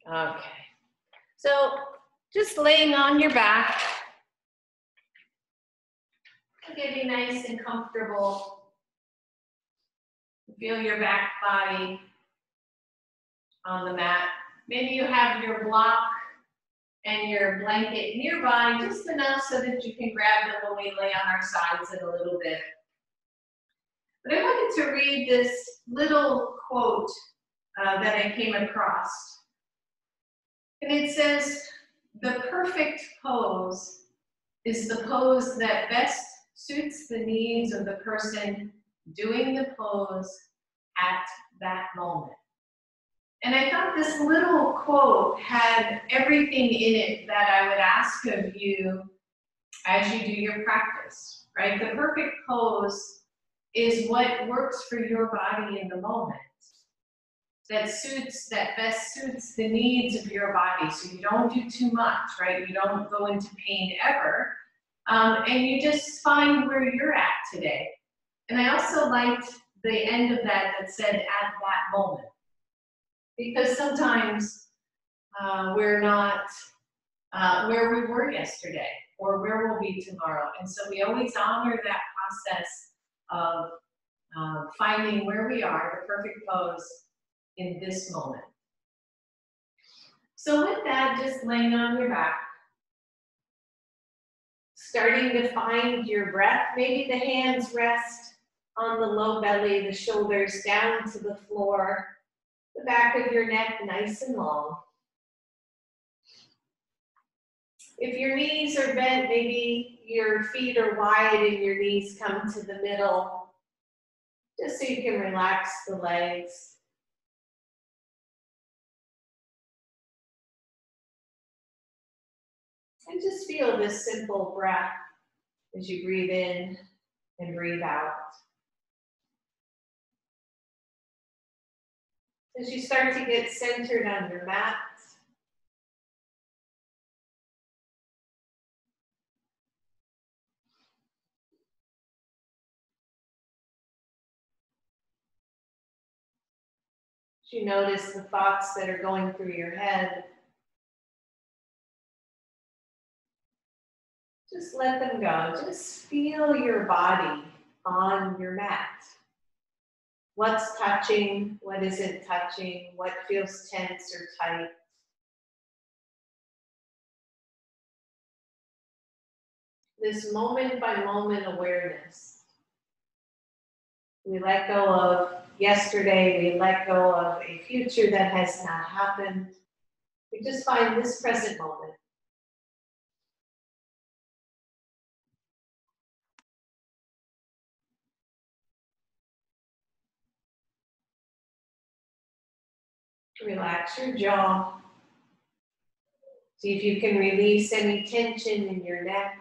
Okay. So just laying on your back. Get you nice and comfortable. Feel your back body on the mat. Maybe you have your block and your blanket nearby just enough so that you can grab them when we lay on our sides in a little bit. But I wanted to read this little quote that I came across. And it says, "The perfect pose is the pose that best suits the needs of the person doing the pose at that moment." And I thought this little quote had everything in it that I would ask of you as you do your practice, right? The perfect pose is what works for your body in the moment, that best suits the needs of your body. So you don't do too much, right? You don't go into pain ever. And you just find where you're at today. And I also liked the end of that said, "at that moment." Because sometimes we're not where we were yesterday or where we'll be tomorrow. And so we always honor that process of finding where we are, the perfect pose in this moment. So with that, just laying on your back, starting to find your breath. Maybe the hands rest on the low belly, the shoulders down to the floor, the back of your neck nice and long. If your knees are bent, maybe your feet are wide and your knees come to the middle, just so you can relax the legs. And just feel this simple breath as you breathe in and breathe out. As you start to get centered on your mat, as you notice the thoughts that are going through your head, just let them go. Just feel your body on your mat. What's touching, what isn't touching, what feels tense or tight. This moment by moment awareness. We let go of yesterday, we let go of a future that has not happened. We just find this present moment. Relax your jaw. See if you can release any tension in your neck.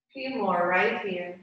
A few more right here.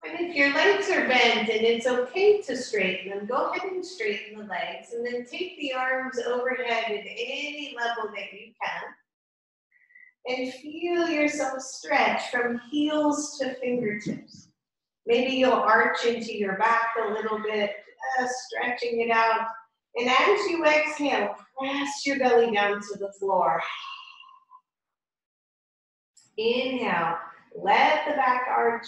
And if your legs are bent and it's okay to straighten them, go ahead and straighten the legs and then take the arms overhead at any level that you can. And feel yourself stretch from heels to fingertips. Maybe you'll arch into your back a little bit, stretching it out. And as you exhale, press your belly down to the floor. Inhale, let the back arch.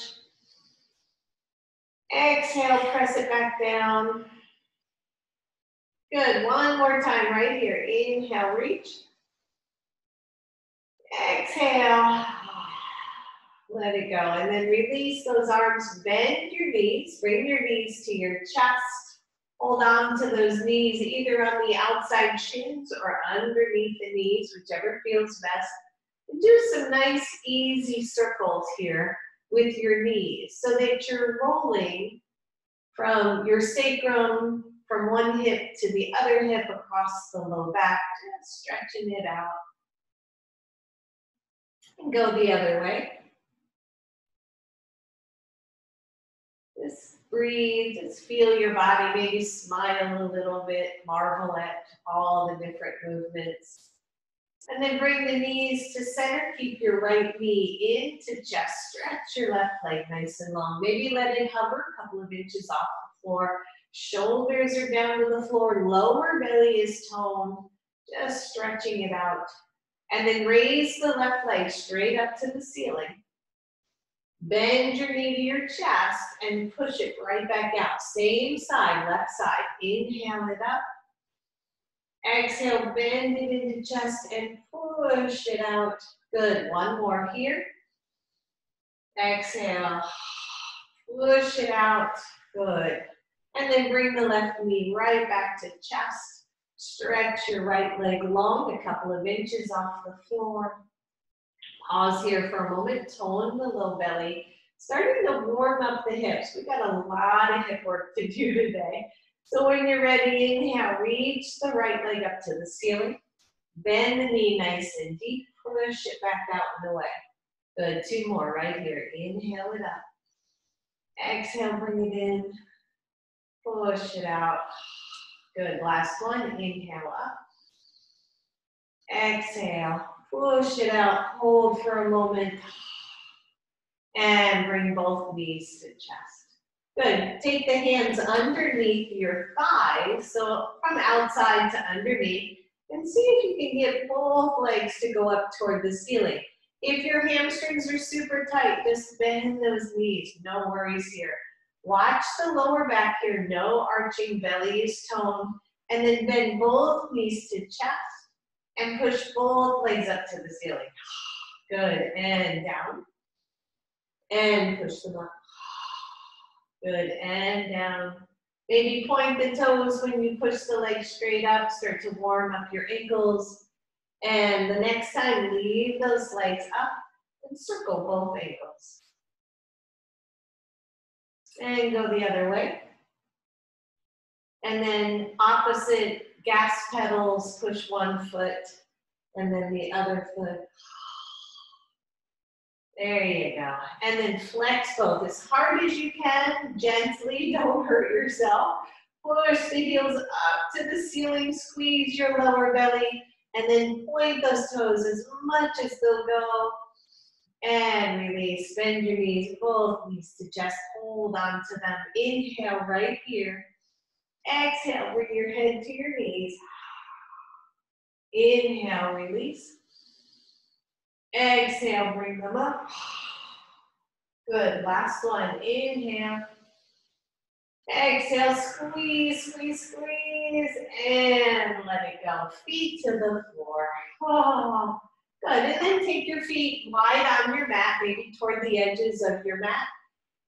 Exhale, press it back down. Good, one more time right here. Inhale, reach. Exhale, let it go. And then release those arms, bend your knees, bring your knees to your chest. Hold on to those knees either on the outside shins or underneath the knees, whichever feels best. And do some nice, easy circles here with your knees so that you're rolling from your sacrum, from one hip to the other hip across the low back, just stretching it out. And go the other way. Just breathe, just feel your body, maybe smile a little bit, marvel at all the different movements. And then bring the knees to center, keep your right knee into chest, stretch your left leg nice and long. Maybe let it hover a couple of inches off the floor. Shoulders are down to the floor, lower belly is toned, just stretching it out. And then raise the left leg straight up to the ceiling. Bend your knee to your chest and push it right back out. Same side, left side. Inhale it up. Exhale, bend it into chest and push it out. Good, one more here. Exhale, push it out. Good. And then bring the left knee right back to chest. Stretch your right leg long, a couple of inches off the floor. Pause here for a moment, tone the low belly. Starting to warm up the hips. We've got a lot of hip work to do today. So when you're ready, inhale, reach the right leg up to the ceiling. Bend the knee nice and deep. Push it back out and away. Good, two more right here. Inhale it up. Exhale, bring it in. Push it out. Good, last one. Inhale up. Exhale, push it out. Hold for a moment. And bring both knees to chest. Good. Take the hands underneath your thighs, so from outside to underneath, and see if you can get both legs to go up toward the ceiling. If your hamstrings are super tight, just bend those knees. No worries here. Watch the lower back here. No arching, belly is toned. And then bend both knees to chest and push both legs up to the ceiling. Good. And down. And push them up. Good, and down. Maybe point the toes when you push the legs straight up, start to warm up your ankles. And the next time, leave those legs up and circle both ankles. And go the other way. And then opposite gas pedals, push one foot and then the other foot. There you go. And then flex both as hard as you can, gently, don't hurt yourself. Push the heels up to the ceiling, squeeze your lower belly, and then point those toes as much as they'll go. And release, bend your knees, both knees to just hold on to them. Inhale right here. Exhale, bring your head to your knees. Inhale, release. Exhale, bring them up. Good, last one, inhale. Exhale, squeeze, squeeze, squeeze, and let it go. Feet to the floor. Oh, good, and then take your feet wide on your mat, maybe toward the edges of your mat.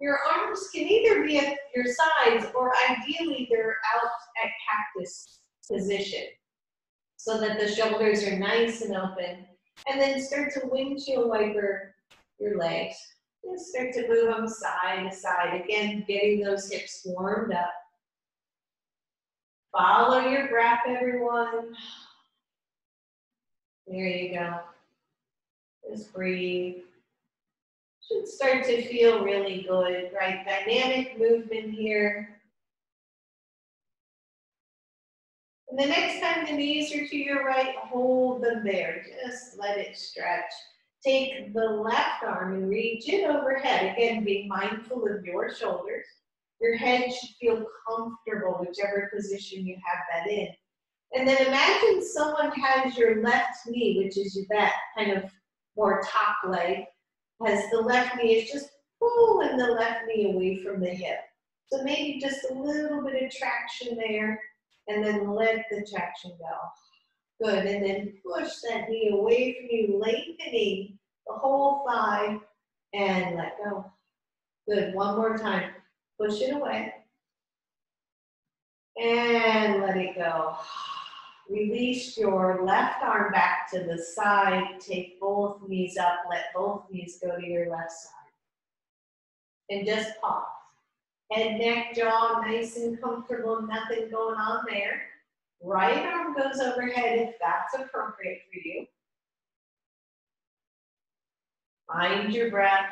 Your arms can either be at your sides or ideally they're out at cactus position so that the shoulders are nice and open. And then start to windshield wiper your legs. Just start to move them side to side. Again, getting those hips warmed up. Follow your breath, everyone. There you go. Just breathe. Should start to feel really good, right? Dynamic movement here. And the next time the knees are to your right, hold them there. Just let it stretch. Take the left arm and reach it overhead. Again, being mindful of your shoulders. Your head should feel comfortable, whichever position you have that in. And then imagine someone has your left knee, which is that kind of more top leg, has the left knee, is just pulling the left knee away from the hip. So maybe just a little bit of traction there. And then let the traction go. Good, and then push that knee away from you, lengthening the whole thigh, and let go. Good, one more time. Push it away. And let it go. Release your left arm back to the side. Take both knees up. Let both knees go to your left side. And just pause. Head, neck, jaw, nice and comfortable, nothing going on there. Right arm goes overhead if that's appropriate for you. Find your breath.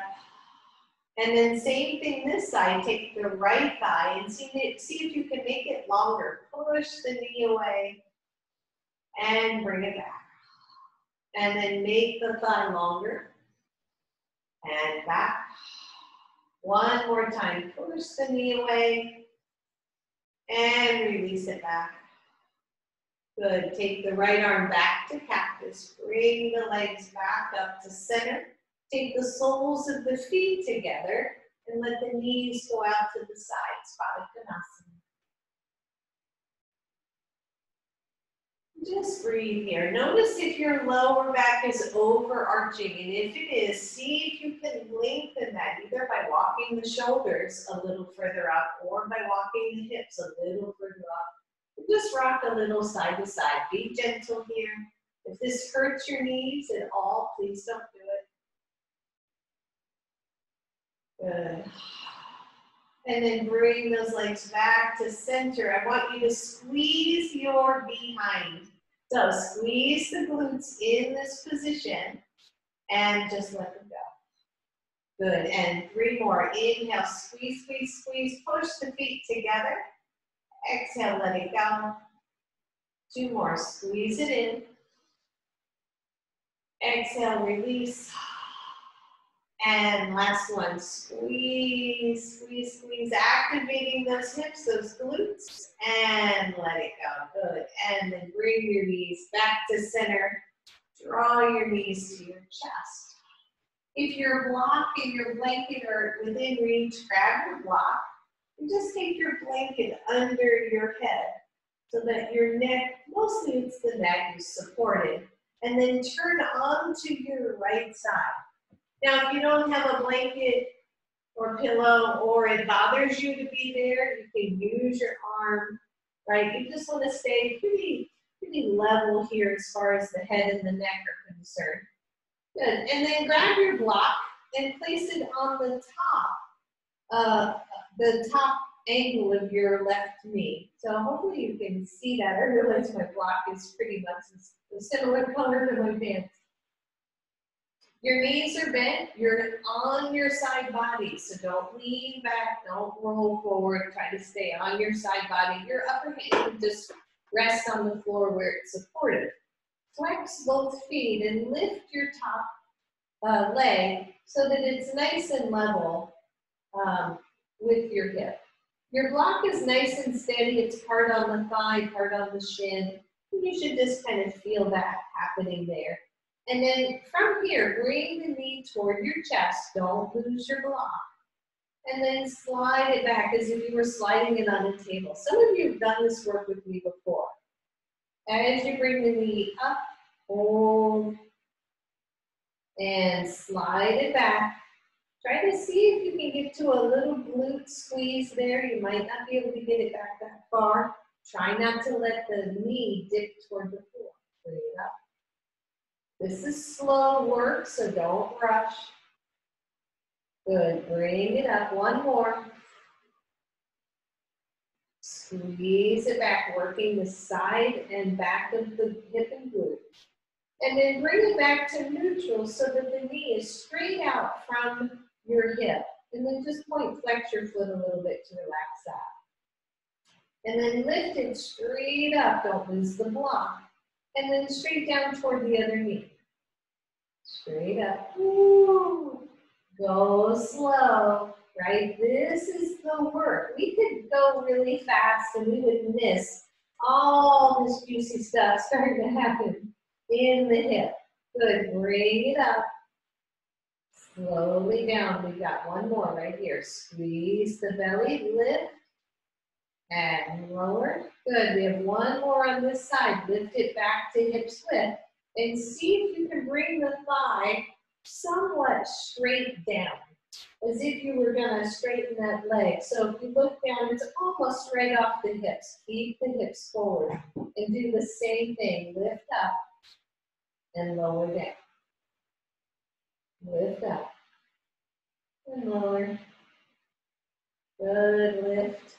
And then same thing this side, take the right thigh and see if you can make it longer. Push the knee away and bring it back. And then make the thigh longer and back. One more time, push the knee away and release it back. Good, take the right arm back to cactus. Bring the legs back up to center. Take the soles of the feet together and let the knees go out to the side, Padasana. Just breathe here. Notice if your lower back is overarching, and if it is, see if you can lengthen that either by walking the shoulders a little further up or by walking the hips a little further up. Just rock a little side to side. Be gentle here. If this hurts your knees at all, please don't do it. Good. And then bring those legs back to center. I want you to squeeze your behind. So squeeze the glutes in this position and just let them go. Good, and 3 more. Inhale, squeeze, squeeze, squeeze. Push the feet together. Exhale, let it go. 2 more, squeeze it in. Exhale, release. And last one, squeeze, squeeze, squeeze, activating those hips, those glutes, and let it go. Good. And then bring your knees back to center. Draw your knees to your chest. If your block and your blanket are within reach, grab your block and just take your blanket under your head so that your neck, mostly it's the neck, is supported. And then turn onto your right side. Now, if you don't have a blanket or pillow or it bothers you to be there, you can use your arm, right? You just want to stay pretty level here as far as the head and the neck are concerned. Good, and then grab your block and place it on the top angle of your left knee. So hopefully you can see that. I realize my block is pretty much a similar color to my pants. Your knees are bent, you're on your side body, so don't lean back, don't roll forward, try to stay on your side body. Your upper hand can just rest on the floor where it's supported. Flex both feet and lift your top leg so that it's nice and level with your hip. Your block is nice and steady, it's part on the thigh, part on the shin. You should just kind of feel that happening there. And then from here, bring the knee toward your chest. Don't lose your block. And then slide it back as if you were sliding it on a table. Some of you have done this work with me before. As you bring the knee up, hold, and slide it back. Try to see if you can get to a little glute squeeze there. You might not be able to get it back that far. Try not to let the knee dip toward the floor. Bring it up. This is slow work, so don't rush. Good, bring it up, 1 more. Squeeze it back, working the side and back of the hip and glute. And then bring it back to neutral so that the knee is straight out from your hip. And then just flex your foot a little bit to relax that. And then lift it straight up, don't lose the block. And then straight down toward the other knee. Straight up. Ooh. Go slow, right? This is the work. We could go really fast and we would miss all this juicy stuff starting to happen in the hip. Good, bring it up. Slowly down. We've got 1 more right here. Squeeze the belly, lift, and lower. Good, we have 1 more on this side. Lift it back to hips width. And see if you can bring the thigh somewhat straight down, as if you were gonna straighten that leg. So if you look down, it's almost right off the hips. Keep the hips forward and do the same thing. Lift up and lower down. Lift up and lower. Good, lift.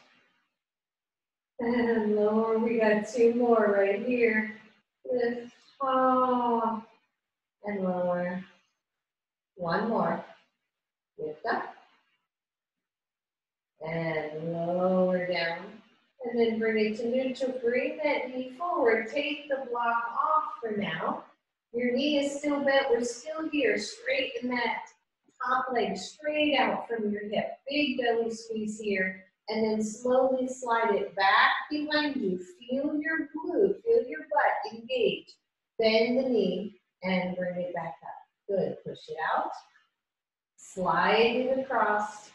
And lower, we got 2 more right here. Lift, oh, and lower. 1 more. Lift up. And lower down. And then bring it to neutral. Bring that knee forward. Take the block off for now. Your knee is still bent. We're still here. Straighten that top leg straight out from your hip. Big belly squeeze here. And then slowly slide it back behind you. Feel your glute. Feel your butt engage. Bend the knee and bring it back up. Good. Push it out. Slide it across.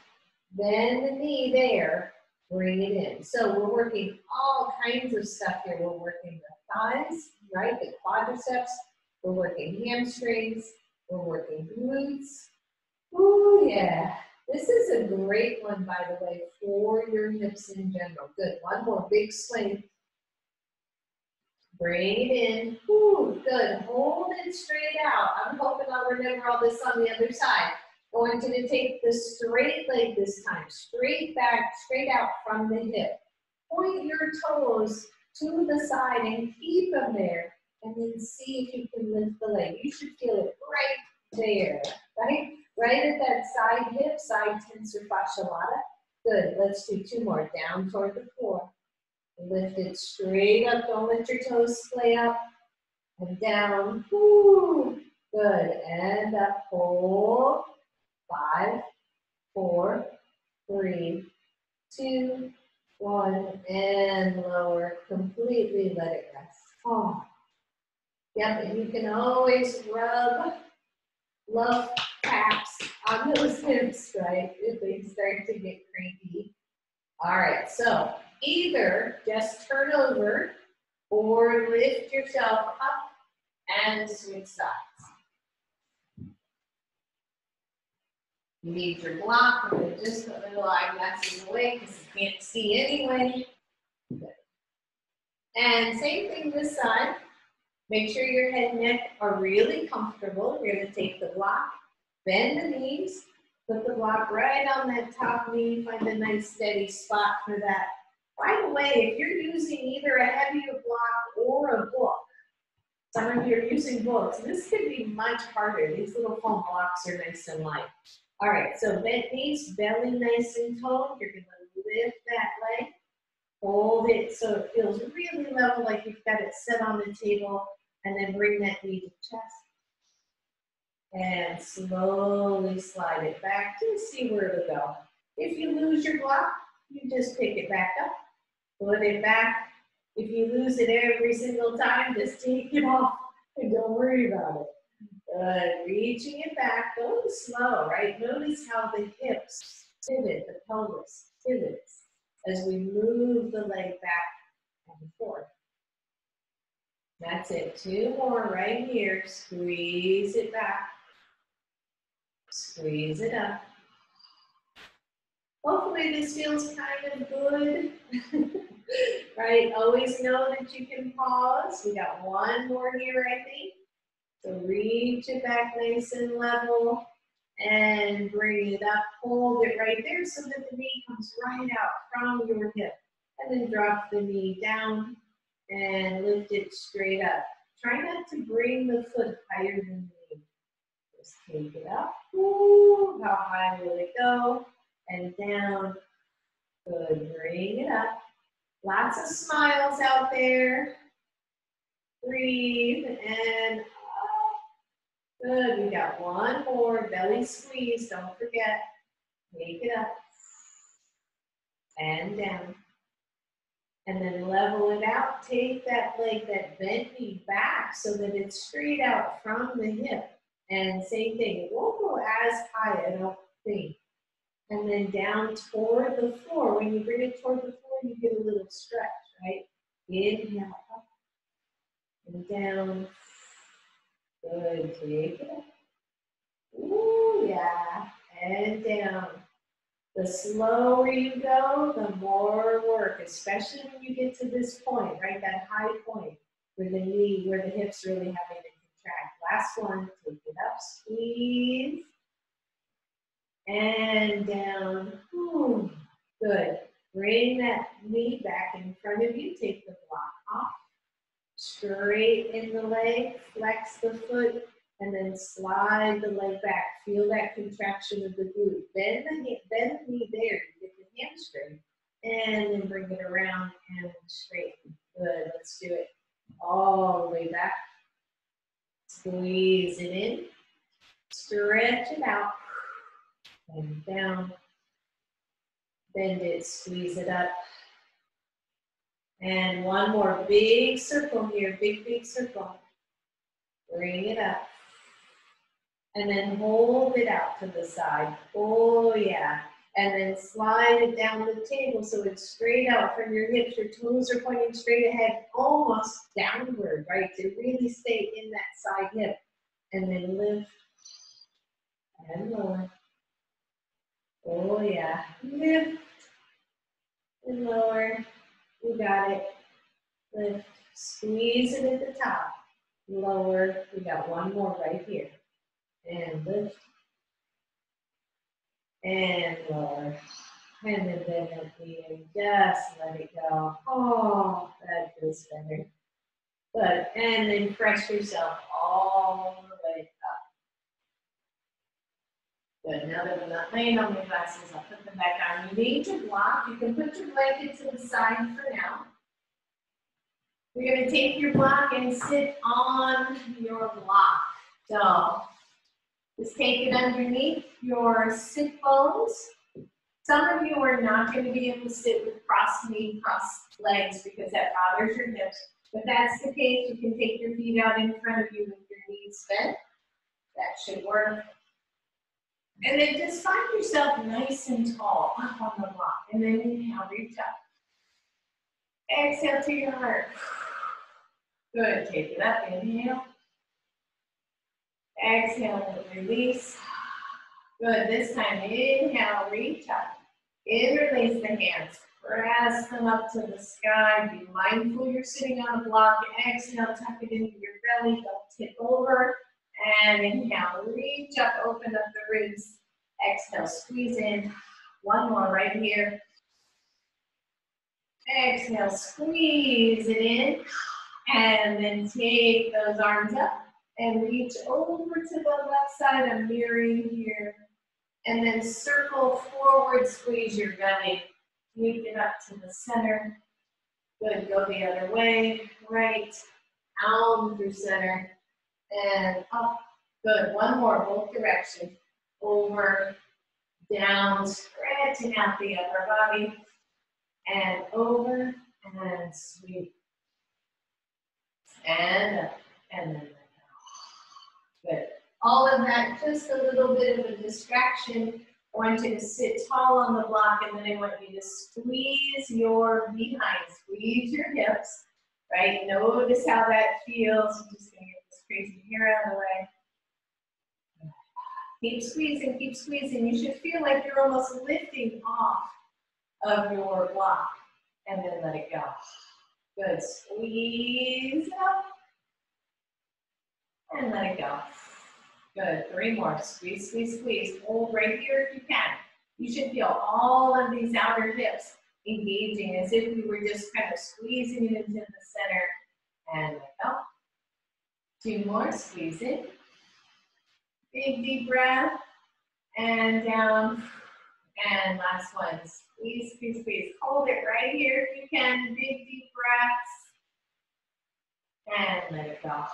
Bend the knee there. Bring it in. So we're working all kinds of stuff here. We're working the thighs, right? The quadriceps. We're working hamstrings. We're working glutes. Oh, yeah. This is a great one, by the way, for your hips in general. Good. 1 more big swing. Bring it in. Ooh, good. Hold it straight out. I'm hoping I'll remember all this on the other side. Going to take the straight leg this time. Straight back, straight out from the hip. Point your toes to the side and keep them there. And then see if you can lift the leg. You should feel it right there, right? Right at that side hip, side tensor fascia lata. Good. Let's do 2 more. Down toward the floor. Lift it straight up. Don't let your toes splay up. And down. Woo. Good. And up. Hold. 5, 4, 3, 2, 1. And lower. Completely let it rest. Oh. Yep. And you can always rub love taps on those hips, right? If they start to get cranky. All right, so either just turn over or lift yourself up and switch sides. You need your block, but just a little eyeglasses away because you can't see anyway. Good. And same thing this side. Make sure your head and neck are really comfortable. You're going to take the block, bend the knees, put the block right on that top knee, find a nice steady spot for that. By the way, if you're using either a heavier block or a book, some of you are using books, this could be much harder. These little foam blocks are nice and light. All right, so bent knees, belly nice and toned. You're going to lift that leg. Hold it so it feels really level, like you've got it set on the table, and then bring that knee to the chest. And slowly slide it back to see where to go. If you lose your block, you just pick it back up, put it back. If you lose it every single time, just take it off and don't worry about it. Good, reaching it back, going slow, right? Notice how the hips pivot, the pelvis pivots as we move the leg back and forth. That's it, 2 more right here. Squeeze it back. Squeeze it up. Hopefully this feels kind of good, right? Always know that you can pause. We got 1 more here, I think. So reach it back nice and level and bring it up. Hold it right there so that the knee comes right out from your hip. And then drop the knee down and lift it straight up. Try not to bring the foot higher than the knee. Just take it up. Ooh, how high will it go? And down. Good. Bring it up. Lots of smiles out there. Breathe and up. Good. We got 1 more. Belly squeeze. Don't forget. Take it up. And down. And then level it out. Take that leg, that bent knee back so that it's straight out from the hip. And same thing. It won't go as high, I don't think. And then down toward the floor. When you bring it toward the floor, you get a little stretch, right? Inhale up and down. Good. Take it up. Ooh, yeah. And down. The slower you go, the more work, especially when you get to this point, right? That high point where the knee, where the hips really having to contract. Last one, take it up, squeeze, and down. Ooh. Good. Bring that knee back in front of you. Take the block off. Straighten the leg, flex the foot, and then slide the leg back. Feel that contraction of the glute. Bend the knee there to get the hamstring, and then bring it around and straighten. Good, let's do it all the way back. Squeeze it in, stretch it out, and down. Bend it, squeeze it up. And one more big circle here, big circle. Bring it up. And then hold it out to the side. Oh yeah. And then slide it down the table so it's straight out from your hips. Your toes are pointing straight ahead, almost downward, right? To really stay in that side hip. And then lift and lower. Oh yeah. Lift and lower. You got it. Lift. Squeeze it at the top. Lower. We got one more right here. And lift. And lower. And then bend at the end. Just let it go. Oh, that feels better. Good. And then press yourself all the way up. Good. Now that I'm not laying on my glasses, I'll put them back on. You need to block. You can put your blanket to the side for now. You're going to take your block and sit on your block. So just take it underneath your sit bones. Some of you are not going to be able to sit with crossed knee, crossed legs because that bothers your hips. If that's the case, you can take your feet out in front of you with your knees bent. That should work. And then just find yourself nice and tall up on the block. And then inhale, reach up. Exhale to your heart. Good, take it up, inhale. Exhale, release. Good, this time inhale, reach up. Interlace the hands, press them up to the sky. Be mindful you're sitting on a block. Exhale, tuck it into your belly, don't tip over. And inhale, reach up, open up the ribs. Exhale, squeeze in. One more right here. Exhale, squeeze it in. And then take those arms up and reach over to the left side. I'm mirroring here. And then circle forward, squeeze your belly. Lift it up to the center. Good, go the other way. Right, down through center. And up. Good, one more, both directions. Over, down, stretching out the upper body. And over, and sweep. And up, and then let go. Good. All of that, just a little bit of a distraction. I want you to sit tall on the block, and then I want you to squeeze your behind, squeeze your hips, right? Notice how that feels. I'm just gonna get this crazy hair out of the way. Keep squeezing, keep squeezing. You should feel like you're almost lifting off of your block, and then let it go. Good, squeeze up, and let it go. Good, 3 more, squeeze, squeeze, squeeze. Hold right here if you can. You should feel all of these outer hips engaging as if we were just kind of squeezing it into the center, and let go. 2 more, squeeze it. Big deep breath, and down, and last one, squeeze, squeeze, squeeze. Hold it right here if you can, big deep breaths, and let it go.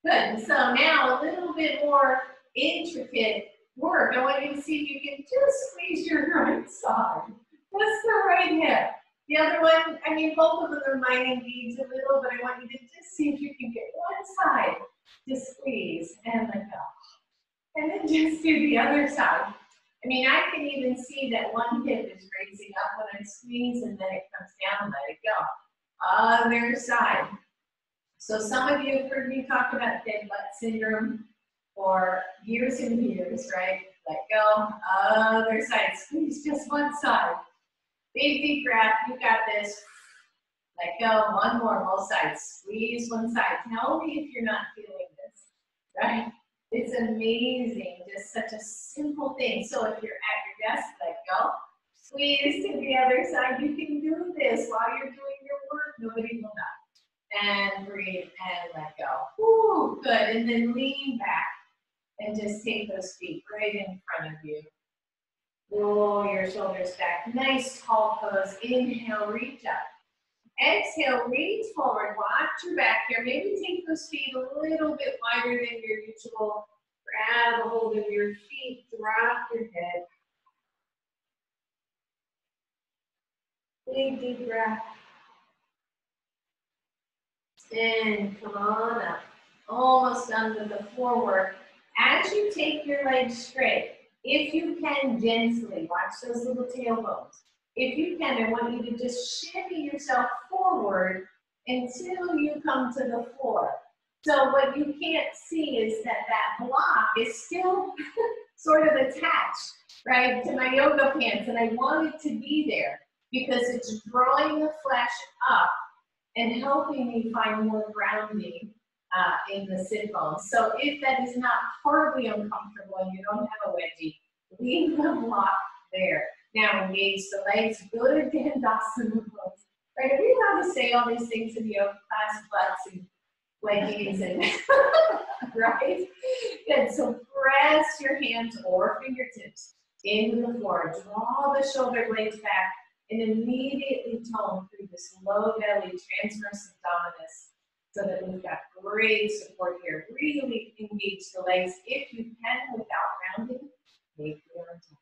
Good, so now a little bit more intricate work. I want you to see if you can just squeeze your right side, just the right hip. The other one, I mean, both of them are might engage a little, but I want you to just see if you can get one side to squeeze and let go. And then just do the other side. I mean, I can even see that one hip is raising up when I squeeze, and then it comes down, let it go. Other side. So some of you have heard me talk about dead butt syndrome for years and years, right? Let go. Other side. Squeeze just one side. Big deep breath. You got this. Let go. One more. Both sides. Squeeze one side. Tell me if you're not feeling this, right? It's amazing. Just such a simple thing. So if you're at your desk, let go. Squeeze to the other side. You can do this while you're doing your work. Nobody will know. And breathe and let go. Woo, good. And then lean back and just take those feet right in front of you. Roll your shoulders back. Nice tall pose. Inhale, reach up. Exhale, reach forward. Watch your back here. Maybe take those feet a little bit wider than your usual. Grab a hold of your feet. Drop your head. Big deep breath. And come on up. Almost done with the floor work. As you take your legs straight, if you can gently, watch those little tailbones. If you can, I want you to just shimmy yourself forward until you come to the floor. So what you can't see is that that block is still sort of attached, right, to my yoga pants, and I want it to be there because it's drawing the flesh up and helping me find more grounding in the sit bones. So if that is not horribly uncomfortable and you don't have a wedgie, leave the block there. Now engage the legs, good Dandasana pose. Right, are we allowed to say all these things in the yoga class, butts and wedgies and right? Good, so press your hands or fingertips into the floor. Draw the shoulder blades back and immediately tone through this low belly transverse abdominis so that we've got great support here. Really engage the legs if you can without rounding. Make your arms up.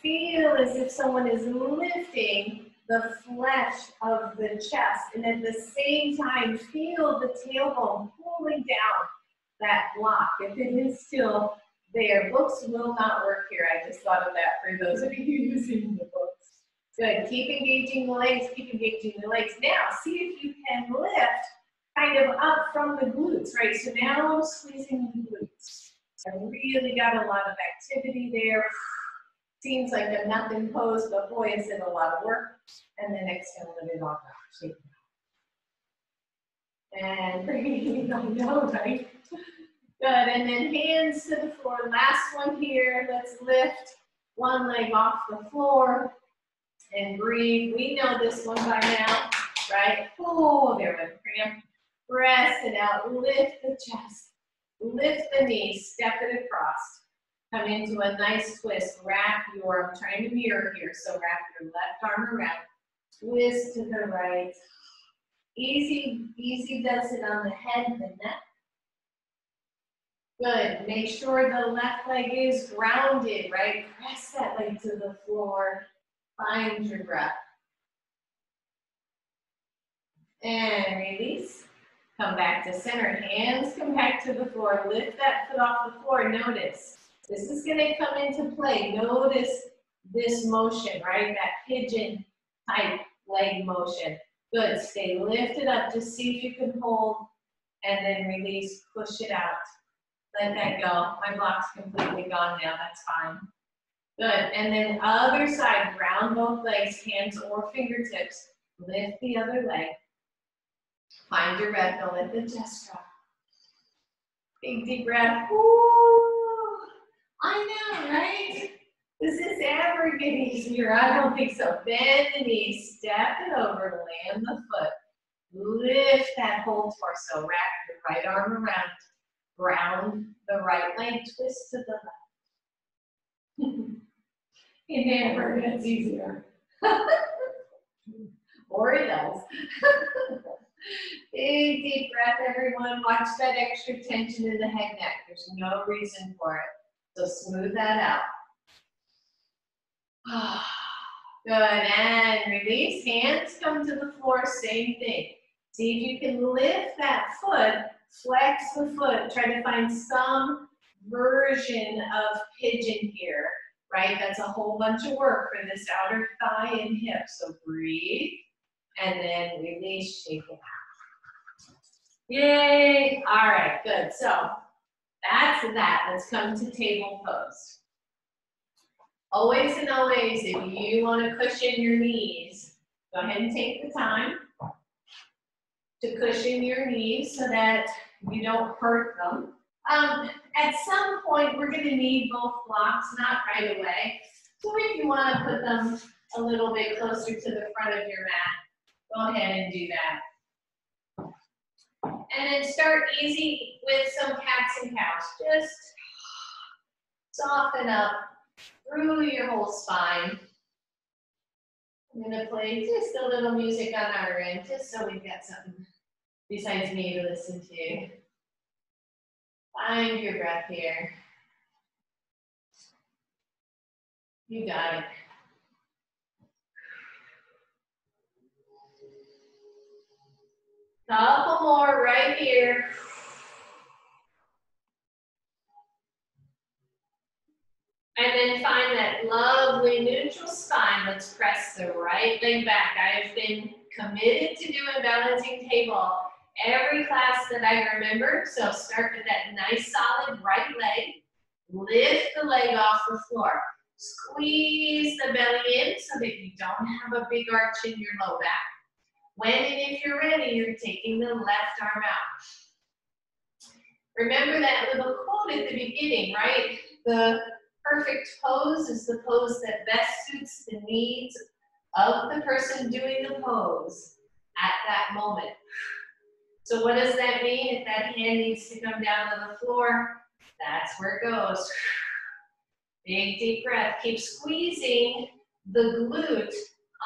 Feel as if someone is lifting the flesh of the chest, and at the same time, feel the tailbone pulling down that block. If it is still there, books will not work here. I just thought of that for those of you using the books. Good. Keep engaging the legs. Keep engaging the legs. Now, see if you can lift kind of up from the glutes, right? So now I'm squeezing the glutes. I really got a lot of activity there. Seems like a nothing pose, but boy, is it a lot of work. And then exhale, let it all go. Shake it out. And breathe. I know, right? Good. And then hands to the floor. Last one here. Let's lift one leg off the floor and breathe. We know this one by now, right? Oh, there we go. Press it out. Lift the chest. Lift the knees. Step it across. Come into a nice twist. Wrap your, I'm trying to mirror here, so wrap your left arm around. Twist to the right. Easy, easy does it on the head and the neck. Good. Make sure the left leg is grounded, right? Press that leg to the floor. Find your breath. And release. Come back to center. Hands come back to the floor. Lift that foot off the floor. Notice. This is going to come into play. Notice this motion, right? That pigeon type leg motion. Good. Stay lifted up. Just see if you can hold and then release. Push it out. Let that go. My block's completely gone now. That's fine. Good. And then other side. Ground both legs, hands or fingertips. Lift the other leg. Find your breath. Don't let the chest drop. Big deep breath. Ooh. I know, right? Does this ever get easier? I don't think so. Bend the knees, step it over, land the foot. Lift that whole torso. Wrap your right arm around. Ground the right leg, twist to the left. It never gets easier. Or it does. Big deep breath, everyone. Watch that extra tension in the head neck. There's no reason for it. So smooth that out. Good, and release. Hands come to the floor, same thing. See if you can lift that foot, flex the foot, try to find some version of pigeon here, right? That's a whole bunch of work for this outer thigh and hip. So breathe, and then release, shake it out. Yay, all right, good. So that's that. Let's come to table pose. Always and always, if you want to cushion your knees, go ahead and take the time to cushion your knees so that you don't hurt them. At some point, we're going to need both blocks, not right away. So if you want to put them a little bit closer to the front of your mat, go ahead and do that. And then start easy with some cats and cows. Just soften up through your whole spine. I'm going to play just a little music on our end, just so we've got something besides me to listen to. Find your breath here. You got it. Couple more right here. And then find that lovely neutral spine. Let's press the right leg back. I have been committed to doing balancing table every class that I remember. So start with that nice solid right leg. Lift the leg off the floor. Squeeze the belly in so that you don't have a big arch in your low back. When and if you're ready, you're taking the left arm out. Remember that little quote at the beginning, right? The perfect pose is the pose that best suits the needs of the person doing the pose at that moment. So what does that mean? If that hand needs to come down to the floor, that's where it goes. Big deep breath. Keep squeezing the glute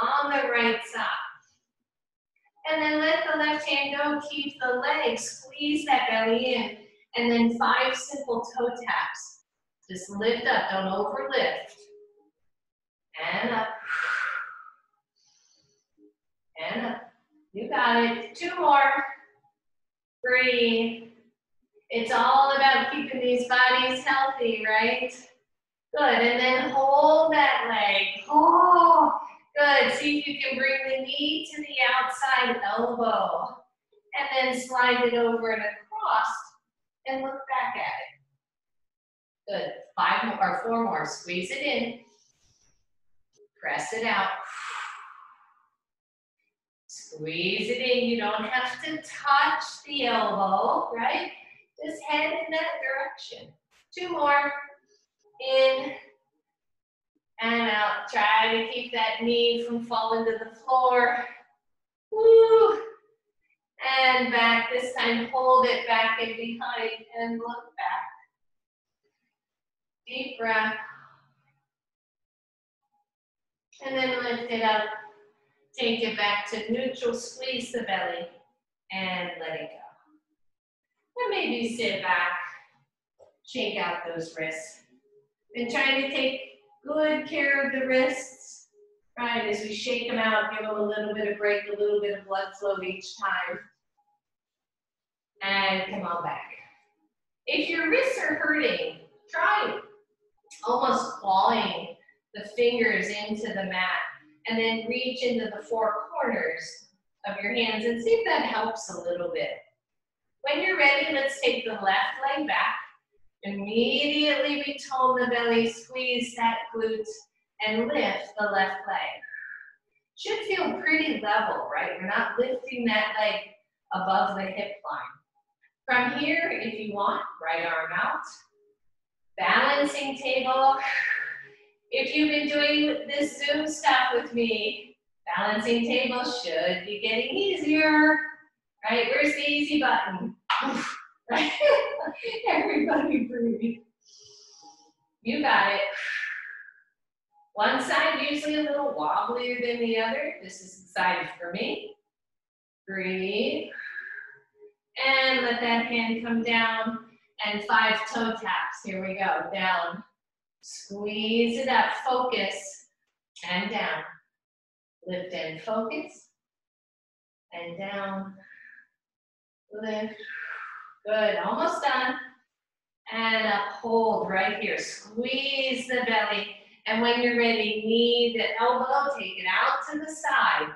on the right side. And then let the left hand go. Keep the leg. Squeeze that belly in. And then 5 simple toe taps. Just lift up. Don't overlift. And up. And up. You got it. 2 more. Breathe. It's all about keeping these bodies healthy, right? Good, and then hold that leg. Oh, good. See if you can bring the knee to the outside elbow. And then slide it over and across and look back at it. Good. 5 more or 4 more. Squeeze it in. Press it out. Squeeze it in. You don't have to touch the elbow, right? Just head in that direction. 2 more. In and out. Try to keep that knee from falling to the floor. Woo. And back. This time hold it back and behind and look back. Deep breath. And then lift it up. Take it back to neutral. Squeeze the belly and let it go. And maybe sit back. Shake out those wrists. Been trying to take good care of the wrists, right? As we shake them out, give them a little bit of break, a little bit of blood flow each time. And come on back. If your wrists are hurting, try almost clawing the fingers into the mat and then reach into the 4 corners of your hands and see if that helps a little bit. When you're ready, let's take the left leg back. Immediately retone the belly, squeeze that glute, and lift the left leg. Should feel pretty level, right? We're not lifting that leg above the hip line. From here, if you want, right arm out. Balancing table. If you've been doing this Zoom stuff with me, balancing table should be getting easier, right? Where's the easy button? Right? Everybody breathe. You got it. One side usually a little wobblier than the other. This is the side for me. Breathe. And let that hand come down. And 5 toe taps. Here we go. Down. Squeeze it up. Focus. And down. Lift and focus. And down. Lift. Good. Almost done. And up. Hold right here. Squeeze the belly. And when you're ready, knee the elbow. Take it out to the side.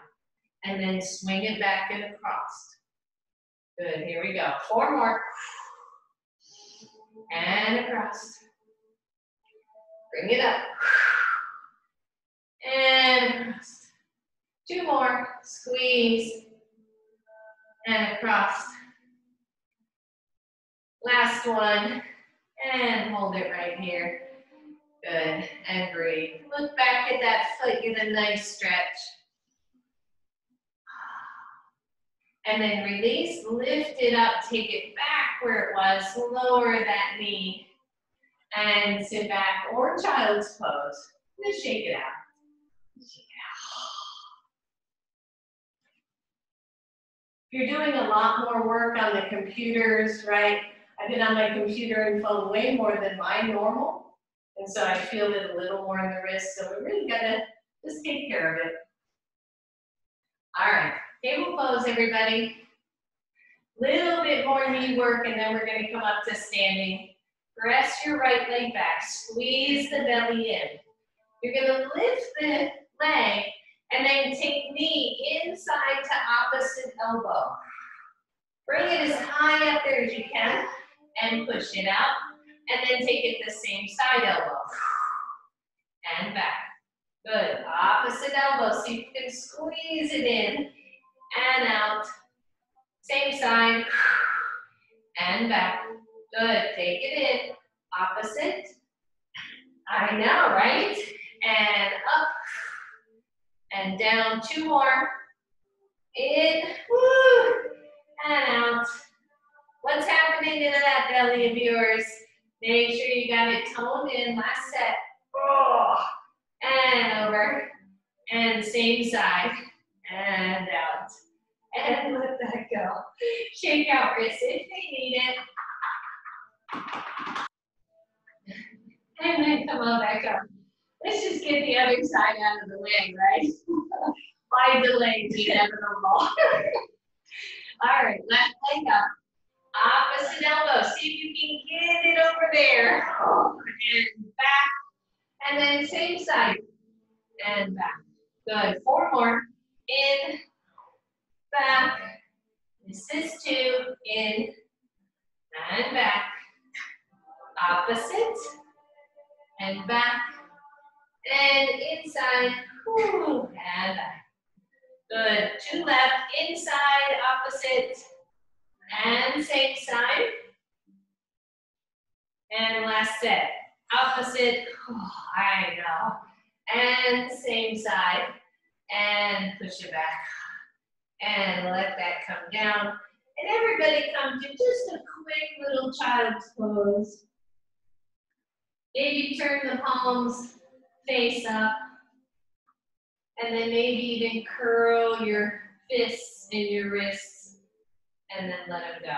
And then swing it back and across. Good. Here we go. 4 more. And across. Bring it up. And across. 2 more. Squeeze. And across. Last one. And hold it right here. Good, and breathe. Look back at that foot, get a nice stretch. And then release, lift it up, take it back where it was, lower that knee, and sit back, or child's pose. Just shake it out. Shake it out. You're doing a lot more work on the computers, right? I've been on my computer and phone way more than my normal, and so I feel it a little more in the wrist, so we really gotta just take care of it. All right, table pose, everybody. Little bit more knee work, and then we're gonna come up to standing. Press your right leg back, squeeze the belly in. You're gonna lift the leg, and then take knee inside to opposite elbow. Bring it as high up there as you can, and push it out, and then take it the same side elbow. And back. Good, opposite elbow, see if you can squeeze it in, and out. Same side, and back. Good, take it in, opposite. I know, right? And up, and down, 2 more. In, woo, and out. What's happening to that belly of yours? Make sure you got it toned in, last set. Oh, and over, and same side, and out. And let that go. Shake out wrists if they need it. And then come on back up. Let's just get the other side out of the way, right? Why delay the inevitable? All right, left leg up. Opposite elbow. See if you can get it over there. And back. And then same side. And back. Good. 4 more. In. Back. This is 2. In. And back. Opposite. And back. And inside. And back. Good. 2 left. Inside. Opposite. And same side. And last set. Opposite. Oh, I know. And same side. And push it back. And let that come down. And everybody come to just a quick little child's pose. Maybe turn the palms face up. And then maybe even curl your fists and your wrists. And then let them go.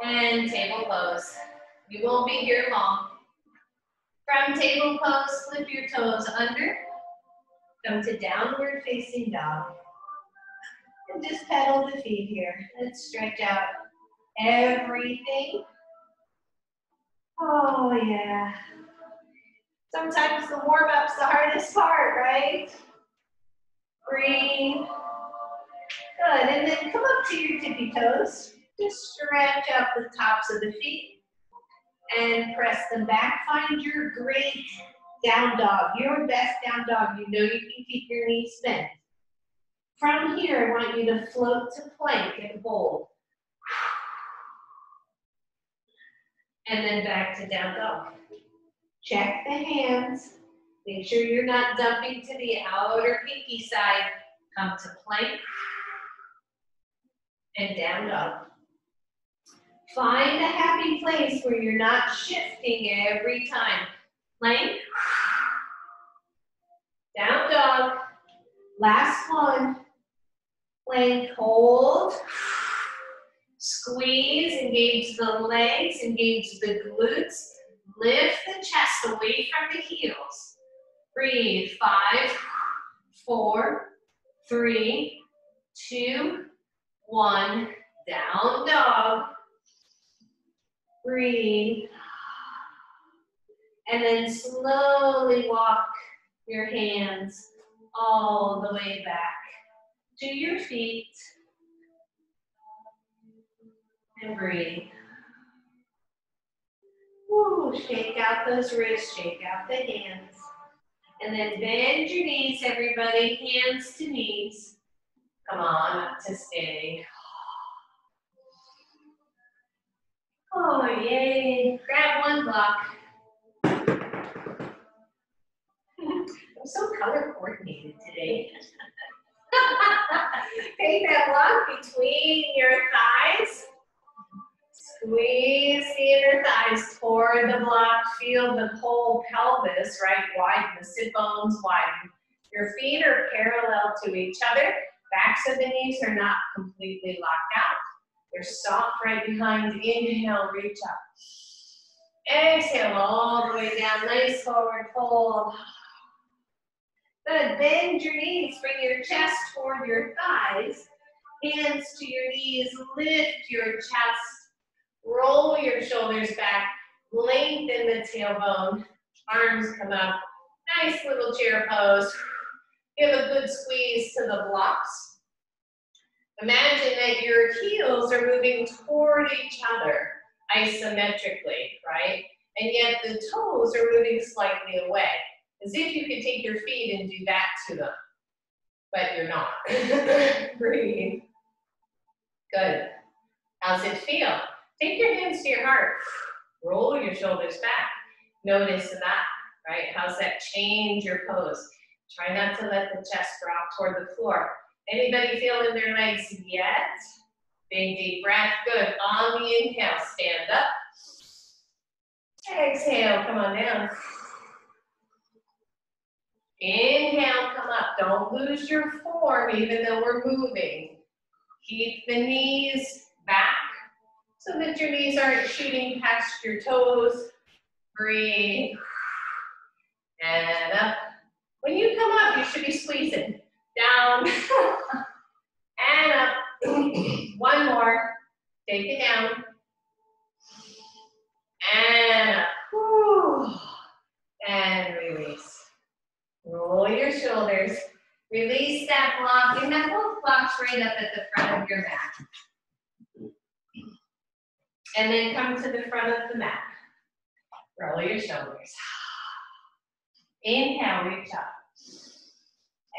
And table pose. You won't be here long. From table pose, flip your toes under. Come to downward facing dog. And just pedal the feet here. Let's stretch out everything. Oh yeah. Sometimes the warm-up's the hardest part, right? Breathe. Good, and then come up to your tippy toes. Just stretch out the tops of the feet and press them back. Find your great down dog, your best down dog. You know you can keep your knees bent. From here, I want you to float to plank and hold. And then back to down dog. Check the hands. Make sure you're not dumping to the outer pinky side. Come to plank and down dog. Find a happy place where you're not shifting every time. Plank, down dog, last one. Plank, hold, squeeze, engage the legs, engage the glutes, lift the chest away from the heels. Breathe, 5, 4, 3, 2, 1, down dog. Breathe. And then slowly walk your hands all the way back to your feet. And breathe. Woo, shake out those wrists, shake out the hands. And then bend your knees, everybody, hands to knees. Come on, up to standing. Oh, yay. Grab one block. I'm so color coordinated today. Take that block between your thighs. Squeeze the inner thighs toward the block. Feel the whole pelvis, right? Widen, the sit bones widen. Your feet are parallel to each other. Backs of the knees are not completely locked out. They're soft right behind. Inhale, reach up. Exhale all the way down. Nice forward fold. Good. Bend your knees. Bring your chest toward your thighs. Hands to your knees. Lift your chest. Roll your shoulders back. Lengthen the tailbone. Arms come up. Nice little chair pose. Give a good squeeze to the blocks. Imagine that your heels are moving toward each other isometrically, right? And yet the toes are moving slightly away, as if you could take your feet and do that to them, but you're not. Breathe. Good. How's it feel? Take your hands to your heart. Roll your shoulders back. Notice that, right? How's that change your pose? Try not to let the chest drop toward the floor. Anybody feeling their legs yet? Big deep breath. Good. On the inhale, stand up. Exhale, come on down. Inhale, come up. Don't lose your form even though we're moving. Keep the knees back so that your knees aren't shooting past your toes. Breathe. And up. When you come up, you should be squeezing. Down. And up. One more. Take it down. And up. Whew. And release. Roll your shoulders. Release that block. And that both blocks right up at the front of your mat. And then come to the front of the mat. Roll your shoulders. Inhale, reach up.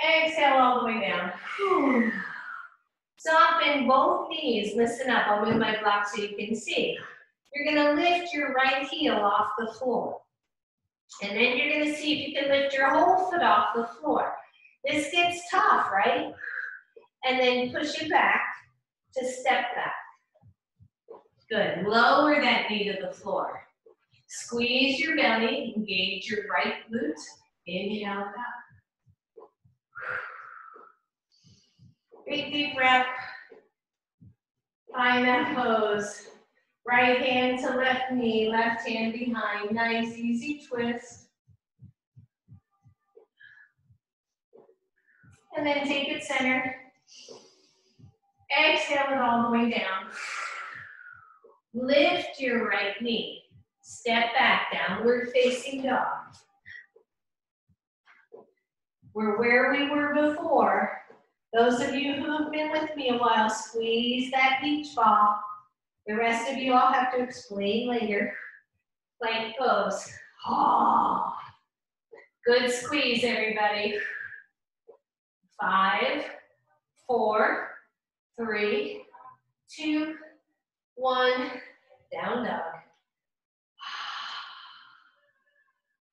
Exhale all the way down. Soften both knees. Listen up. I'll move my block so you can see. You're going to lift your right heel off the floor. And then you're going to see if you can lift your whole foot off the floor. This gets tough, right? And then push it back to step back. Good. Lower that knee to the floor. Squeeze your belly. Engage your right glute. Inhale up. Big deep breath. Find that pose. Right hand to left knee, left hand behind. Nice, easy twist. And then take it center. Exhale it all the way down. Lift your right knee. Step back, downward facing dog. We're where we were before. Those of you who have been with me a while, squeeze that beach ball. The rest of you I'll have to explain later. Plank pose. Oh. Good squeeze, everybody. 5, 4, 3, 2, 1. Down dog.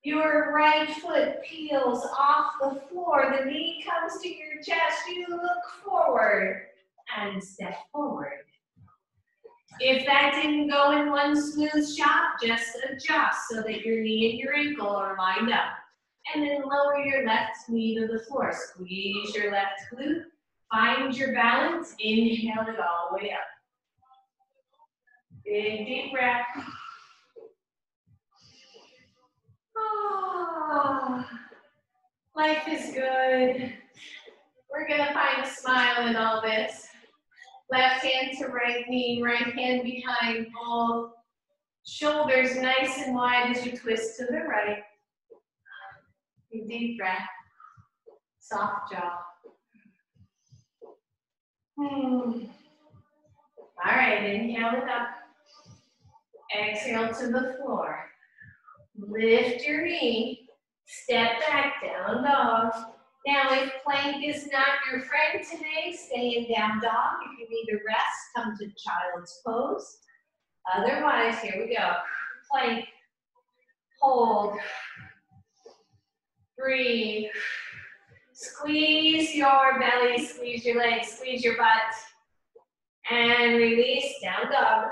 Your right foot peels off the floor. The knee comes to your chest. You look forward and step forward. If that didn't go in one smooth shot, just adjust so that your knee and your ankle are lined up. And then lower your left knee to the floor. Squeeze your left glute. Find your balance. Inhale it all the way up. Big deep breath. Oh, life is good. We're gonna find a smile in all this. Left hand to right knee, right hand behind both. Shoulders nice and wide as you twist to the right. Big deep breath. Soft jaw. All right, inhale it up. Exhale to the floor. Lift your knee. Step back, down dog. Now, if plank is not your friend today, stay in down dog. If you need a rest, come to child's pose. Otherwise, here we go. Plank, hold, breathe. Squeeze your belly, squeeze your legs, squeeze your butt. And release, down dog.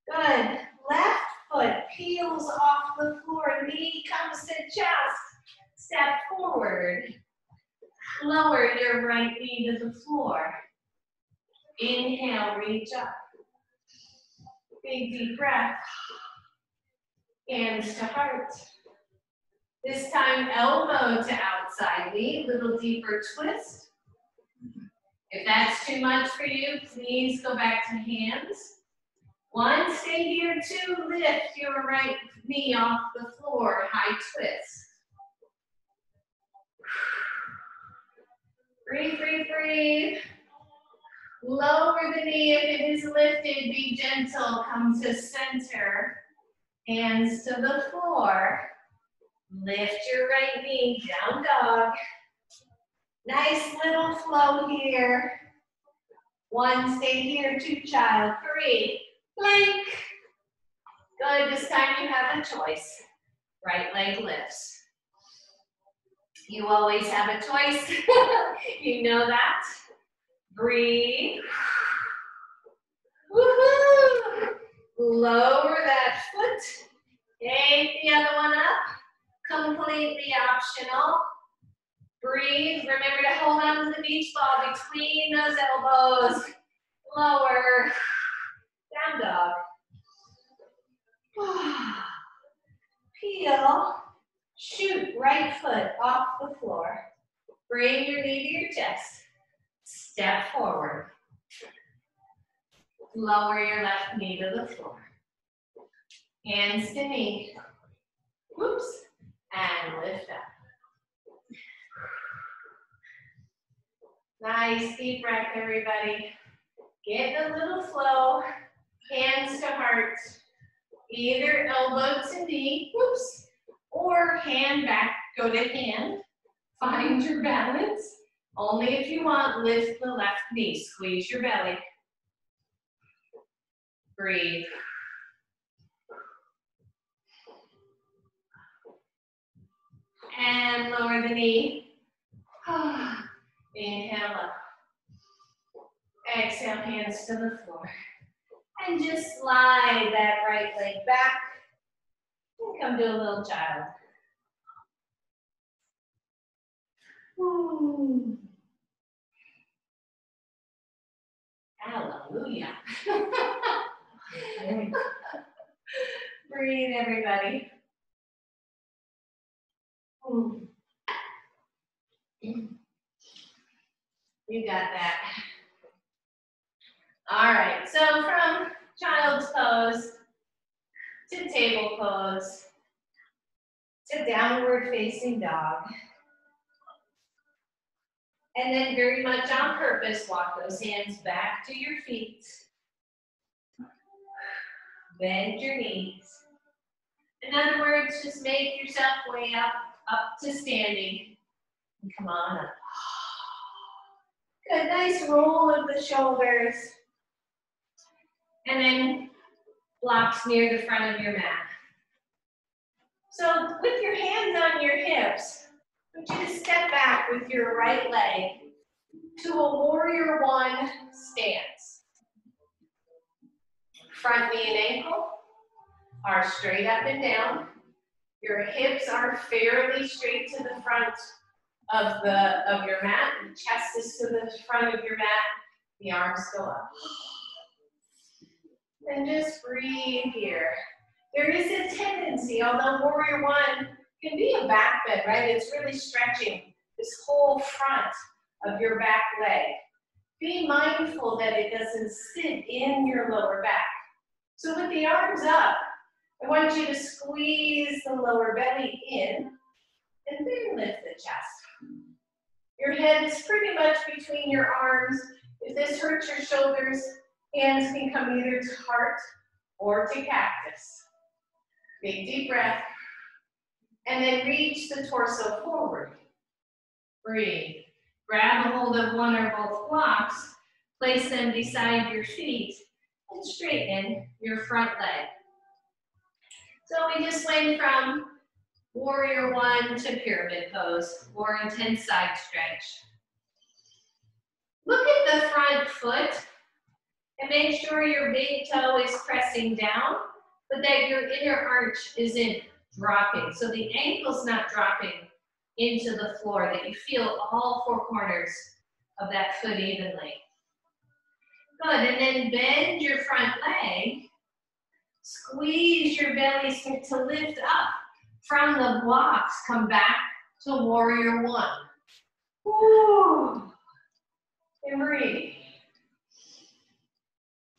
Good. Left foot peels off the floor, knee comes to chest. Step forward. Lower your right knee to the floor. Inhale, reach up. Big deep breath. Hands to heart. This time, elbow to outside knee, little deeper twist. If that's too much for you, please go back to hands. 1, stay here. 2, lift your right knee off the floor, high twist. Breathe, breathe, breathe. Lower the knee if it is lifted, be gentle, come to center. Hands to the floor. Lift your right knee, down dog. Nice little flow here. 1, stay here. 2, child. 3, plank. Good, this time you have a choice. Right leg lifts. You always have a choice. You know that. Breathe. Woohoo! Lower that foot. Take the other one up. Completely optional. Breathe. Remember to hold on to the beach ball between those elbows. Lower. Down dog. Peel. Shoot right foot off the floor. Bring your knee to your chest. Step forward. Lower your left knee to the floor. Hands to knee. Whoops. And lift up. Nice deep breath, everybody. Get a little flow. Hands to heart. Either elbow to knee. Whoops. Or hand back. Go to hand. Find your balance. Only if you want, lift the left knee. Squeeze your belly. Breathe. And lower the knee. Inhale up. Exhale, hands to the floor. And just slide that right leg back. And come to a little child. Ooh. Hallelujah. Breathe, everybody. Ooh. You got that. All right, so from child's pose to table pose to downward facing dog. And then very much on purpose, walk those hands back to your feet. Bend your knees. In other words, just make yourself way up to standing. And come on up. Good, nice roll of the shoulders. And then blocks near the front of your mat. So with your hands on your hips, I want you to step back with your right leg to a warrior one stance. Front knee and ankle are straight up and down. Your hips are fairly straight to the front of your mat. The chest is to the front of your mat. The arms go up. And just breathe here. There is a tendency, although warrior one can be a back bend, right? It's really stretching this whole front of your back leg. Be mindful that it doesn't sit in your lower back. So with the arms up, I want you to squeeze the lower belly in and then lift the chest. Your head is pretty much between your arms. If this hurts your shoulders, hands can come either to heart or to cactus. Big deep breath. And then reach the torso forward. Breathe. Grab a hold of one or both blocks, place them beside your feet, and straighten your front leg. So we just went from warrior one to pyramid pose, or intense side stretch. Look at the front foot and make sure your big toe is pressing down, but that your inner arch isn't dropping. So the ankle's not dropping into the floor, that you feel all four corners of that foot evenly. Good, and then bend your front leg. Squeeze your belly, start to lift up from the blocks. Come back to warrior one. Woo. And breathe.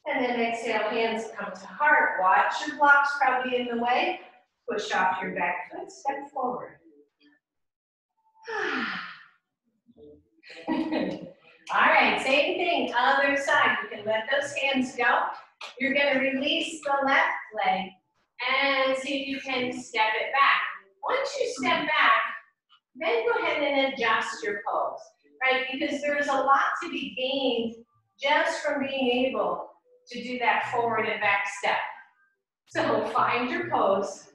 And then exhale, hands come to heart. Watch your blocks probably in the way. Push off your back foot, step forward. All right, same thing, other side. You can let those hands go. You're gonna release the left leg and see if you can step it back. Once you step back, then go ahead and adjust your pose, right? Because there's a lot to be gained just from being able to do that forward and back step. So find your pose,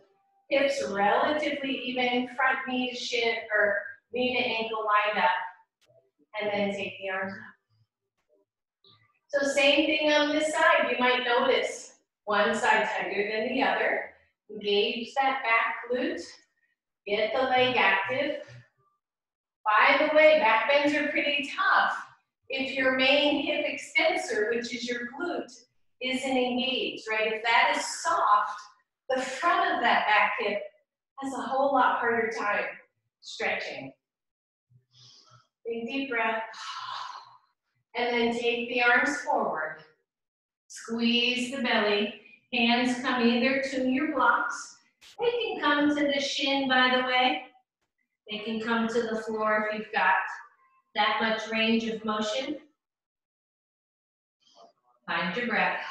hips relatively even, front knee to shin or knee to ankle lined up, and then take the arms up. So same thing on this side. You might notice one side tighter than the other. Engage that back glute. Get the leg active. By the way, back bends are pretty tough if your main hip extensor, which is your glute, isn't engaged, right? If that is soft, the front of that back hip has a whole lot harder time stretching. Big deep breath. And then take the arms forward. Squeeze the belly. Hands come either to your blocks. They can come to the shin, by the way. They can come to the floor if you've got that much range of motion. Find your breath.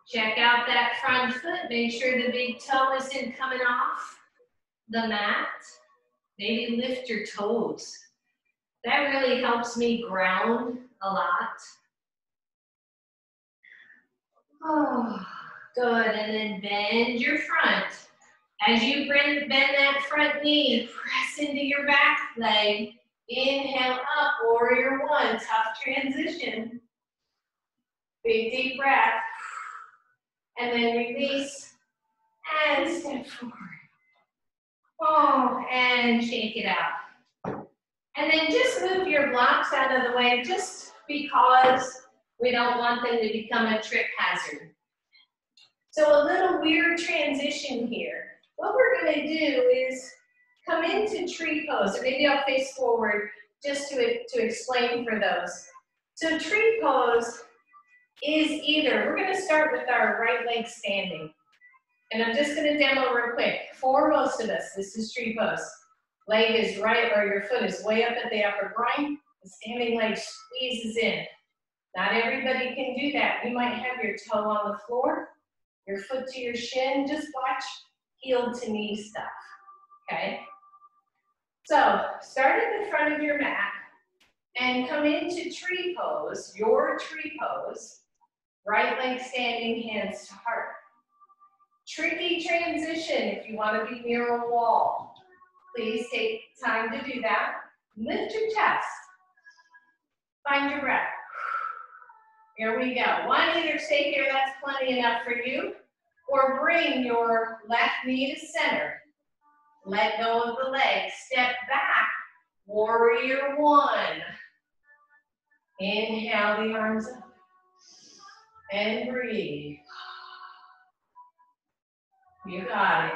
Check out that front foot. Make sure the big toe isn't coming off the mat. Maybe lift your toes. That really helps me ground a lot. Oh, good, and then bend your front. As you bend that front knee, press into your back leg. Inhale up, warrior one, tough transition. Big deep breath. And then release and step forward. Oh, and shake it out. And then just move your blocks out of the way just because we don't want them to become a trip hazard. So a little weird transition here. What we're going to do is come into tree pose, or maybe I'll face forward just to explain for those. So tree pose is either, we're going to start with our right leg standing. And I'm just going to demo real quick. For most of us, this is tree pose. Leg is right, or your foot is way up at the upper groin. The standing leg squeezes in. Not everybody can do that. You might have your toe on the floor, your foot to your shin. Just watch heel to knee stuff, okay? So start at the front of your mat and come into tree pose, your tree pose. Right leg standing, hands to heart. Tricky transition if you want to be near a wall. Please take time to do that. Lift your chest. Find your breath. Here we go. One, either stay here, that's plenty enough for you, or bring your left knee to center. Let go of the leg. Step back. Warrior one. Inhale the arms up. And breathe. You got it.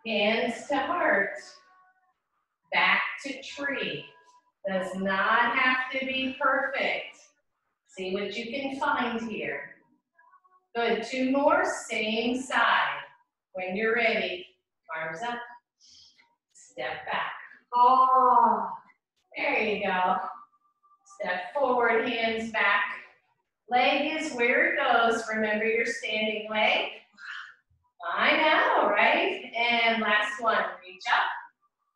Hands to heart. Back to tree. Does not have to be perfect. See what you can find here. Good, two more, same side. When you're ready, arms up, step back. Oh, there you go. Step forward, hands back. Leg is where it goes. Remember your standing leg. I know, right? And last one, reach up,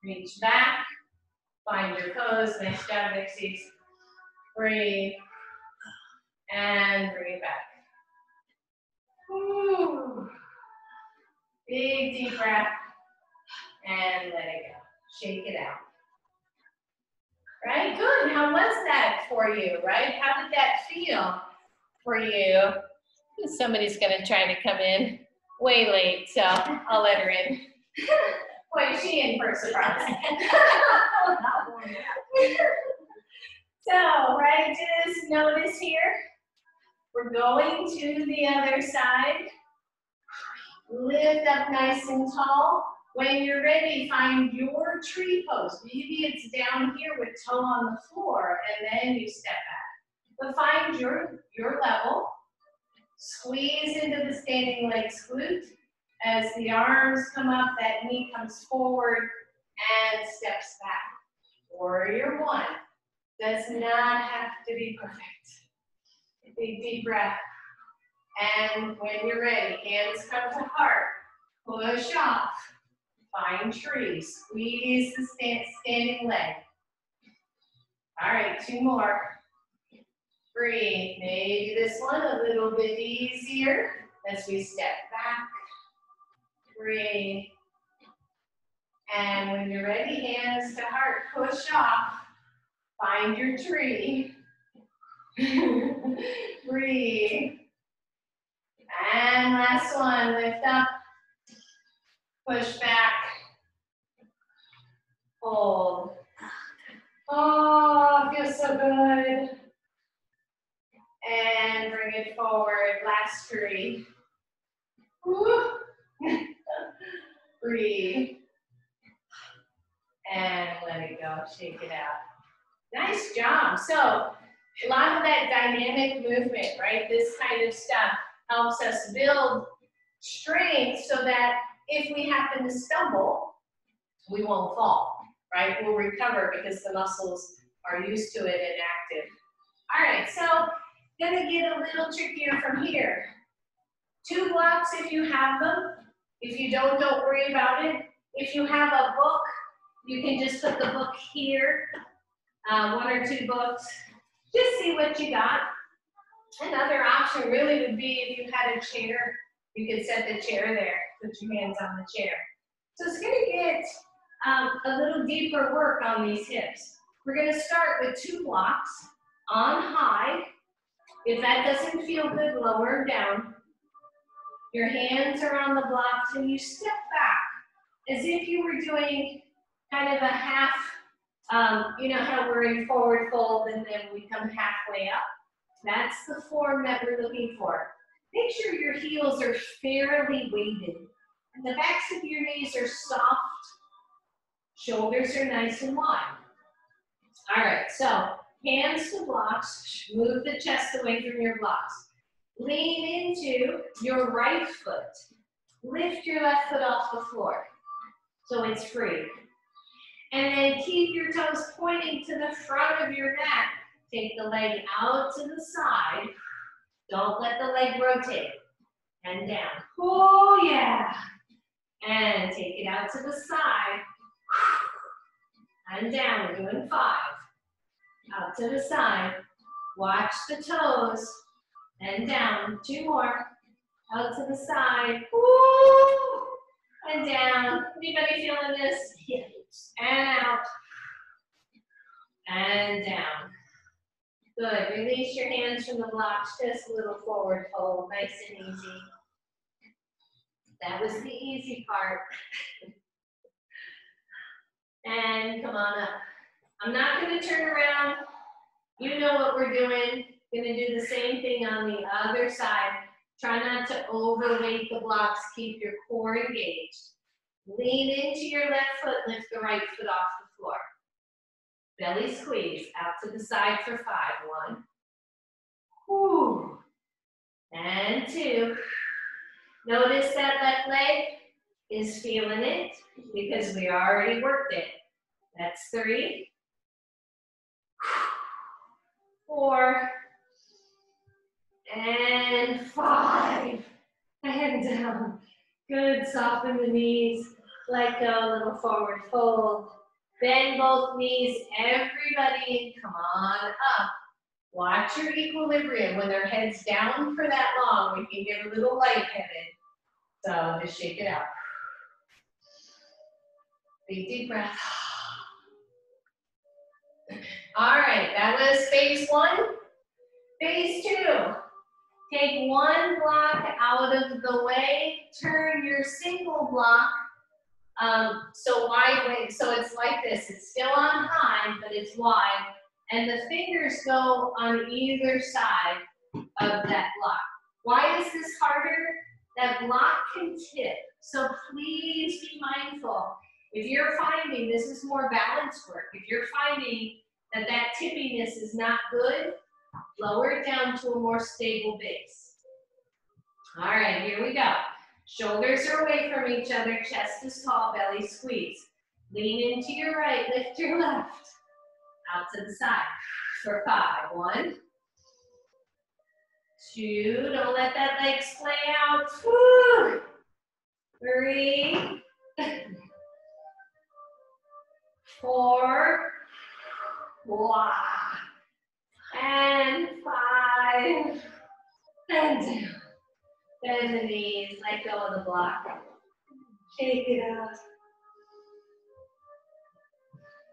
reach back, find your pose. Nice job, Dixies. Breathe, and bring it back. Woo. Big deep breath, and let it go. Shake it out. Right, good. How was that for you, right? How did that feel for you? Somebody's gonna try to come in way late, so I'll let her in. Boy, is she in for a surprise. So, right, just notice here, we're going to the other side. Lift up nice and tall. When you're ready, find your tree pose. Maybe it's down here with toe on the floor, and then you step back. But find your level. Squeeze into the standing legs glute. As the arms come up, that knee comes forward and steps back. Warrior one. Does not have to be perfect. Big deep breath. And when you're ready, hands come to heart. Push off. Find tree. Squeeze the standing leg. All right, two more. Breathe. Maybe this one a little bit easier as we step back. Breathe. And when you're ready, hands to heart, push off. Find your tree. Breathe. And last one, lift up. Push back. Hold. Oh, feels so good. And bring it forward. Last tree. Woo. Breathe. And let it go. Shake it out. Nice job. So a lot of that dynamic movement, right? This kind of stuff helps us build strength so that if we happen to stumble, we won't fall, right? We'll recover because the muscles are used to it and active. All right, so gonna get a little trickier from here. 2 blocks if you have them. If you don't worry about it. If you have a book, you can just put the book here. 1 or 2 books. Just see what you got. Another option really would be if you had a chair, you could set the chair there. Put your hands on the chair. So it's going to get a little deeper work on these hips. We're going to start with 2 blocks on high. If that doesn't feel good, lower down. Your hands are on the blocks and you step back as if you were doing kind of a half, you know how we're in forward fold and then we come halfway up? That's the form that we're looking for. Make sure your heels are fairly weighted. And the backs of your knees are soft. Shoulders are nice and wide. All right, so hands to blocks. Move the chest away from your blocks. Lean into your right foot. Lift your left foot off the floor so it's free. And then keep your toes pointing to the front of your mat. Take the leg out to the side. Don't let the leg rotate. And down. Oh, yeah. And take it out to the side. And down. We're doing 5. Out to the side. Watch the toes. And down. 2 more. Out to the side. Woo! And down. Anybody feeling this? Yes. And out. And down. Good. Release your hands from the blocks. Just a little forward fold. Nice and easy. That was the easy part. And come on up. I'm not going to turn around. You know what we're doing. Going to do the same thing on the other side. Try not to overweight the blocks. Keep your core engaged. Lean into your left foot. Lift the right foot off the floor. Belly squeeze. Out to the side for 5. 1. Whew. And 2. Notice that left leg is feeling it because we already worked it. That's 3. 4. And 5. And down. Good, soften the knees. Let go, a little forward fold. Bend both knees, everybody, come on up. Watch your equilibrium. When their head's down for that long, we can get a little lightheaded. So just shake it out. Big deep breath. All right, that was phase one. Phase two. Take one block out of the way, turn your single block so wide, so it's like this. It's still on high, but it's wide, and the fingers go on either side of that block. Why is this harder? That block can tip, so please be mindful. If you're finding this is more balance work, if you're finding that that tippiness is not good, lower it down to a more stable base. All right, here we go. Shoulders are away from each other, chest is tall, belly squeeze. Lean into your right, lift your left. Out to the side for 5. 1, 2, don't let that leg splay out. 2, 3, 4, wow. And 5, and down. Bend the knees, let go of the block. Shake it out.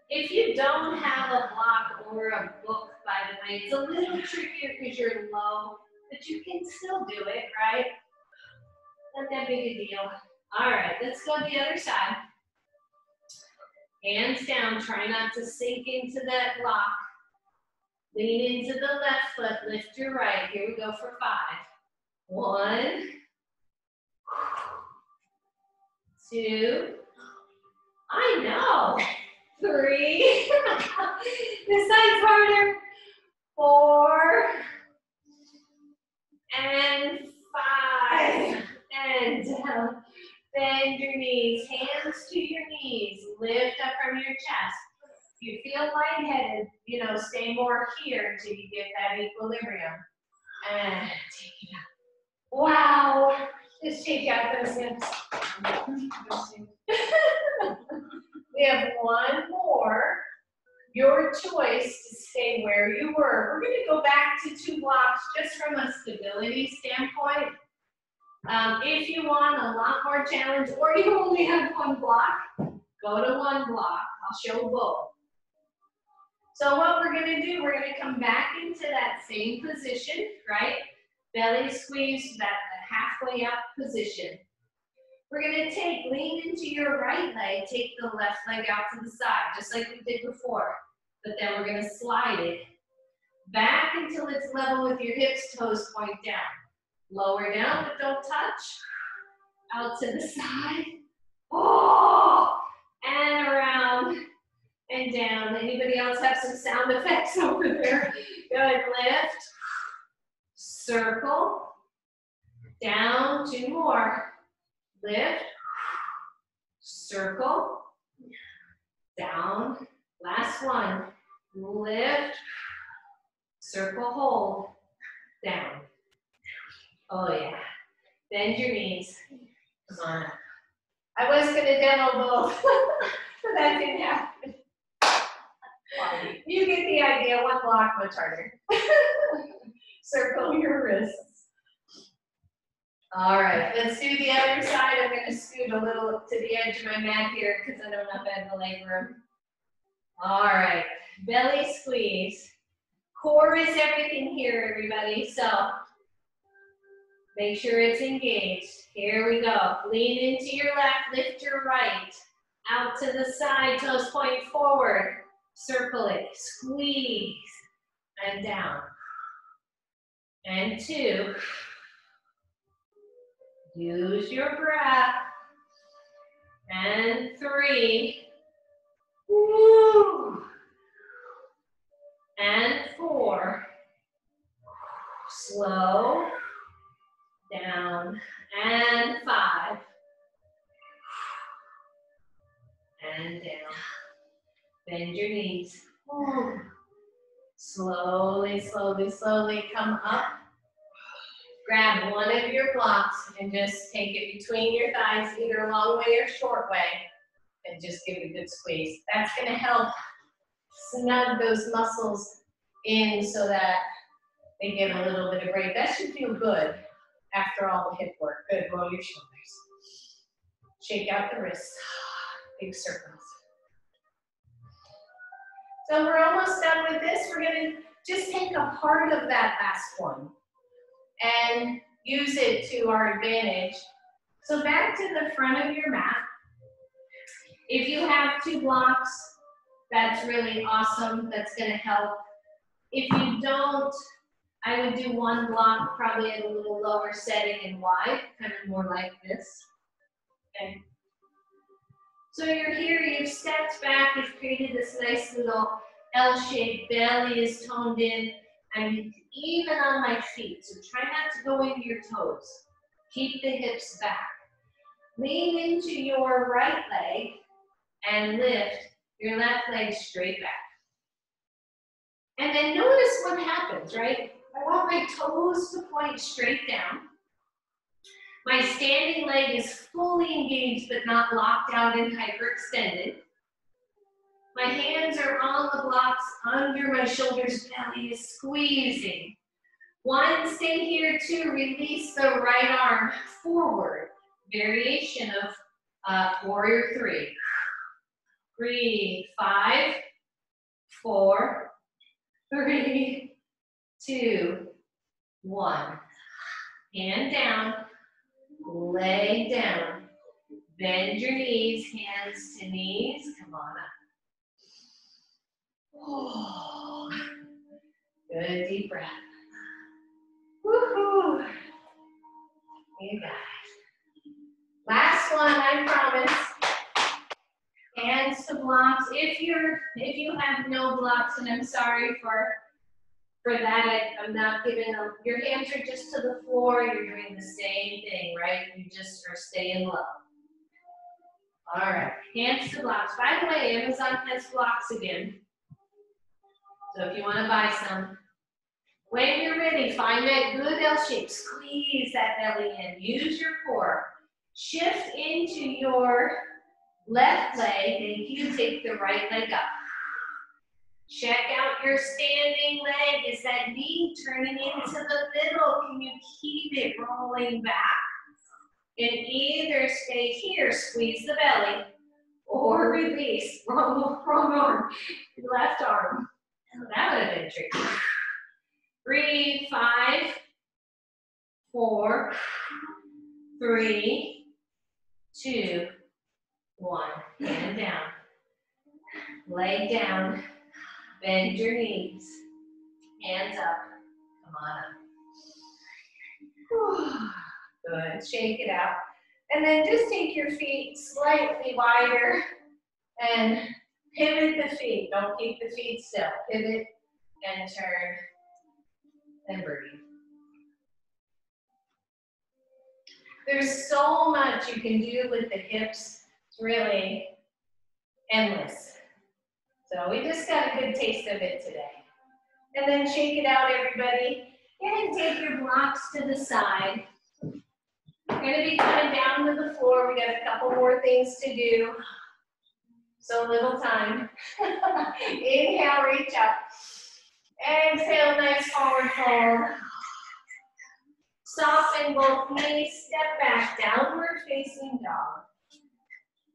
If you don't have a block or a book, by the way, it's a little trickier because you're low, but you can still do it, right? Not that big a deal. All right, let's go to the other side. Hands down, try not to sink into that block. Lean into the left foot, lift your right. Here we go for 5. 1, 2, I know. 3, this side's harder. 4, and 5, and down. Bend your knees, hands to your knees, lift up from your chest. If you feel lightheaded, stay more here until you get that equilibrium. And take it out. Wow, just shake out those hips. We have one more. Your choice to stay where you were. We're going to go back to 2 blocks just from a stability standpoint. If you want a lot more challenge or you only have 1 block, go to 1 block. I'll show both. So what we're going to do, we're going to come back into that same position, right? Belly squeeze, that halfway up position. We're going to lean into your right leg, take the left leg out to the side, just like we did before. But then we're going to slide it back until it's level with your hips, toes point down. Lower down, but don't touch. Out to the side. Oh! And around and down. Anybody else have some sound effects over there? Good, lift. Circle. Down, 2 more. Lift. Circle. Down. Last one. Lift. Circle, hold. Down. Oh yeah. Bend your knees. Come on. I was going to demo both, but that didn't happen. You get the idea. 1 block, much harder. Circle your wrists. All right, let's do the other side. I'm going to scoot a little to the edge of my mat here because I don't know if I have the leg room. All right, belly squeeze. Core is everything here, everybody. So make sure it's engaged. Here we go. Lean into your left, lift your right. Out to the side, toes point forward. Circle it, squeeze, and down. And 2. Use your breath. And 3. Woo. And 4. Slow. Down. And 5. And down. Bend your knees. Slowly, slowly, slowly come up. grab one of your blocks and just take it between your thighs, either long way or short way, and just give it a good squeeze. That's going to help snug those muscles in so that they get a little bit of break. That should feel good after all the hip work. Good, roll your shoulders. Shake out the wrists, big circles. So we're almost done with this. We're gonna just take a part of that last one and use it to our advantage. So back to the front of your mat. If you have 2 blocks, that's really awesome. That's gonna help. If you don't, I would do 1 block, probably at a little lower setting and wide, kind of more like this. Okay. So you're here, you've stepped back, you've created this nice little L-shaped, belly is toned in, and even on my feet. So try not to go into your toes. Keep the hips back. Lean into your right leg and lift your left leg straight back. And then notice what happens, right? I want my toes to point straight down. My standing leg is fully engaged but not locked out and hyperextended. My hands are on the blocks under my shoulders, belly is squeezing. 1, stay here. 2, release the right arm forward. Variation of warrior 3. Breathe, 5, 4, 3, 2, 1. Hand down, leg down. Bend your knees, hands to knees. Come on up. Oh, good deep breath. Woohoo! You got it. Last one, I promise. Hands to blocks. If you have no blocks, and I'm sorry for that, I'm not giving them. Your hands are just to the floor. You're doing the same thing, right? You just are staying low. All right, hands to blocks. By the way, Amazon has blocks again. So if you want to buy some, when you're ready, find that good L shape. Squeeze that belly in. Use your core. Shift into your left leg, and you take the right leg up. Check out your standing leg. Is that knee turning into the middle? Can you keep it rolling back? And either stay here, squeeze the belly, or release. Wrong arm, left arm. That would have been tricky. Breathe, 5, 4, 3, 2, 1. Hand down. Leg down. Bend your knees. Hands up. Come on up. Good. Shake it out. And then just take your feet slightly wider and pivot the feet. Don't keep the feet still. Pivot and turn and breathe. There's so much you can do with the hips. It's really endless. So we just got a good taste of it today. And then shake it out, everybody. And take your blocks to the side. We're going to be coming down to the floor. We got a couple more things to do. So little time. Inhale, reach up. Exhale, nice forward fold. Soften both knees, step back, downward facing dog.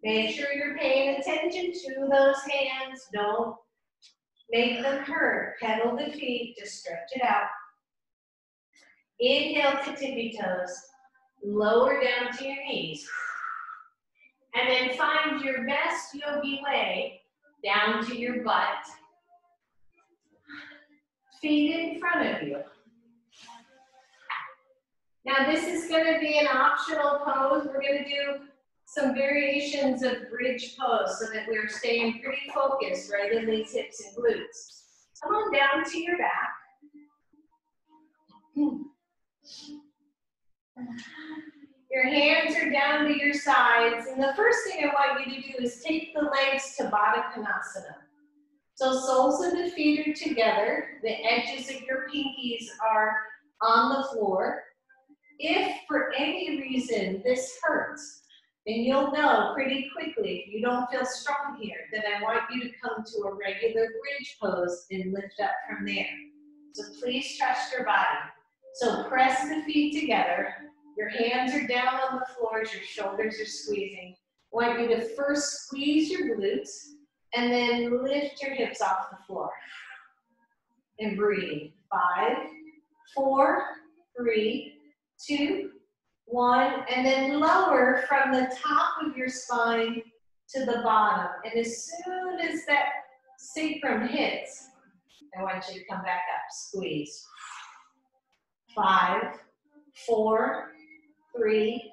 Make sure you're paying attention to those hands. Don't make them hurt. Pedal the feet, just stretch it out. Inhale to tippy toes. Lower down to your knees. And then find your best yogi way down to your butt. Feet in front of you. Now this is going to be an optional pose. We're going to do some variations of bridge pose so that we're staying pretty focused right in these hips and glutes. Come on down to your back. Your hands are down to your sides, and the first thing I want you to do is take the legs to Baddha Konasana. So soles of the feet are together, the edges of your pinkies are on the floor. If for any reason this hurts, then you'll know pretty quickly, if you don't feel strong here, then I want you to come to a regular bridge pose and lift up from there. So please trust your body. So press the feet together. Your hands are down on the floors, your shoulders are squeezing. I want you to first squeeze your glutes and then lift your hips off the floor. And breathe. 5, 4, 3, 2, 1, and then lower from the top of your spine to the bottom. And as soon as that sacrum hits, I want you to come back up. Squeeze. 5, 4, 3,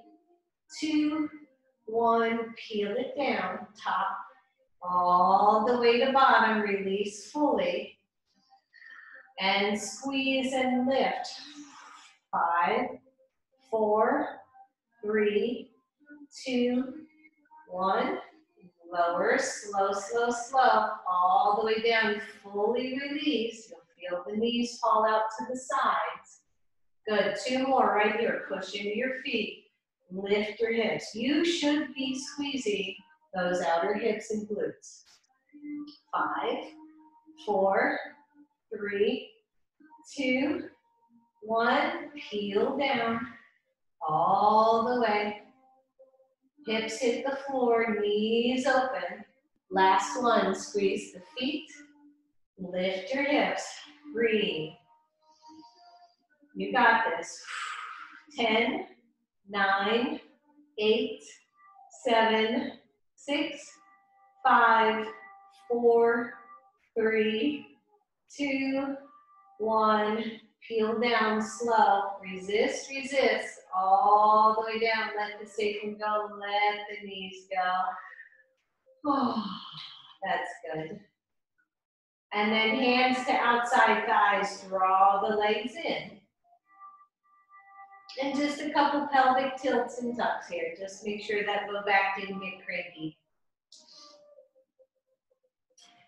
2, 1. Peel it down. Top all the way to bottom. Release fully. And squeeze and lift. 5, 4, 3, 2, 1. Lower, slow, slow, slow, all the way down. Fully release. You'll feel the knees fall out to the sides. Good. 2 more right here. Push into your feet. Lift your hips. You should be squeezing those outer hips and glutes. 5, 4, 3, 2, 1. Peel down all the way. Hips hit the floor, knees open. Last one, squeeze the feet. Lift your hips. Breathe. You got this. 10, 9, 8, 7, 6, 5, 4, 3, 2, 1. Peel down slow. Resist, resist. All the way down. Let the sacrum go. Let the knees go. Oh, that's good. And then hands to outside thighs. Draw the legs in. And just a couple pelvic tilts and tucks here. Just make sure that low back didn't get cranky.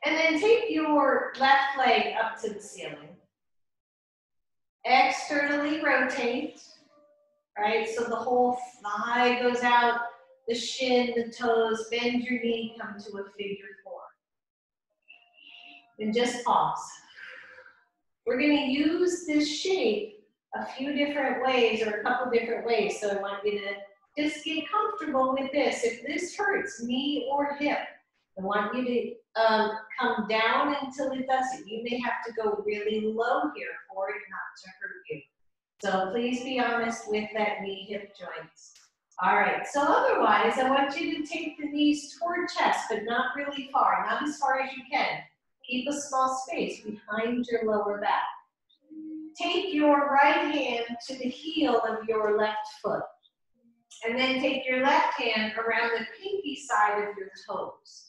And then take your left leg up to the ceiling. Externally rotate, right? So the whole thigh goes out, the shin, the toes, bend your knee, come to a figure 4. And just pause. We're going to use this shape a few different ways or a couple different ways. So I want you to just get comfortable with this. If this hurts, knee or hip, I want you to come down until it doesn't. You may have to go really low here for it not to hurt you. So please be honest with that knee hip joints. All right, so otherwise I want you to take the knees toward chest, but not really far, not as far as you can. Keep a small space behind your lower back. Take your right hand to the heel of your left foot. And then take your left hand around the pinky side of your toes.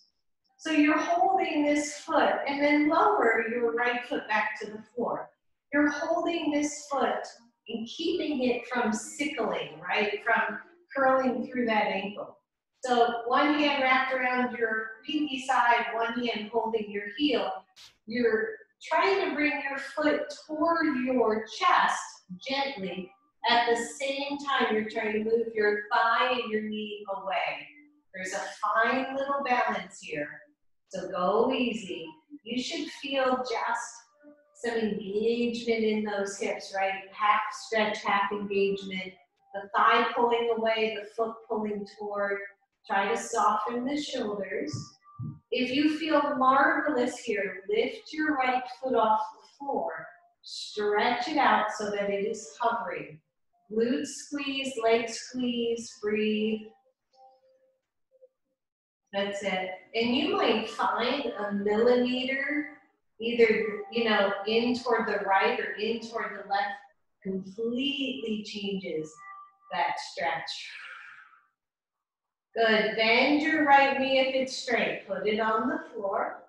So you're holding this foot and then lower your right foot back to the floor. You're holding this foot and keeping it from sickling, right? From curling through that ankle. So one hand wrapped around your pinky side, one hand holding your heel. You're trying to bring your foot toward your chest gently. At the same time, you're trying to move your thigh and your knee away. There's a fine little balance here. So go easy. You should feel just some engagement in those hips, right? Half stretch, half engagement. The thigh pulling away, the foot pulling toward. Try to soften the shoulders. If you feel marvelous here, lift your right foot off the floor. Stretch it out so that it is hovering. Glutes squeeze, legs squeeze, breathe. That's it. And you might find a millimeter, either, in toward the right or in toward the left, completely changes that stretch. Good. Bend your right knee if it's straight. Put it on the floor.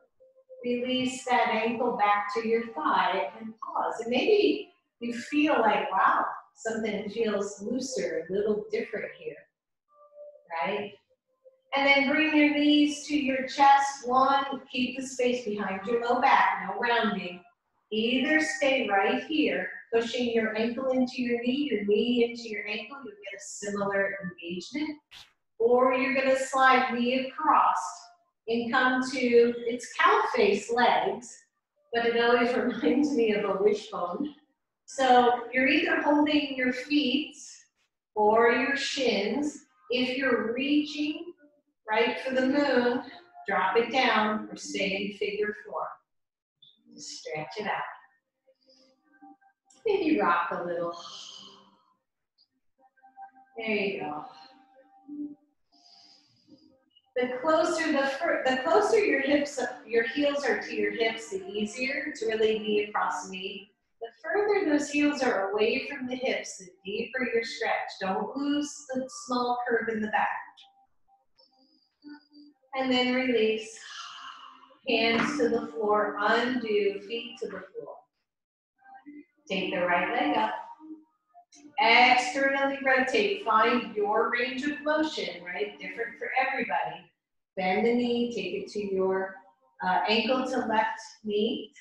Release that ankle back to your thigh and pause. And maybe you feel like, wow, something feels looser, a little different here, right? And then bring your knees to your chest. 1, keep the space behind your low back, no rounding. Either stay right here pushing your ankle into your knee into your ankle, you'll get a similar engagement. Or you're gonna slide knee across and come to, it's cow face legs, but it always reminds me of a wishbone. So you're either holding your feet or your shins. If you're reaching right for the moon, drop it down or stay in figure 4. Just stretch it out. Maybe rock a little. There you go. The closer your heels are to your hips, the easier to really be across the knee. The further those heels are away from the hips, the deeper your stretch. Don't lose the small curve in the back. And then release. Hands to the floor, undo, feet to the floor. Take the right leg up. Externally rotate. Find your range of motion, right? Different for everybody. Bend the knee, take it to your ankle to left knee.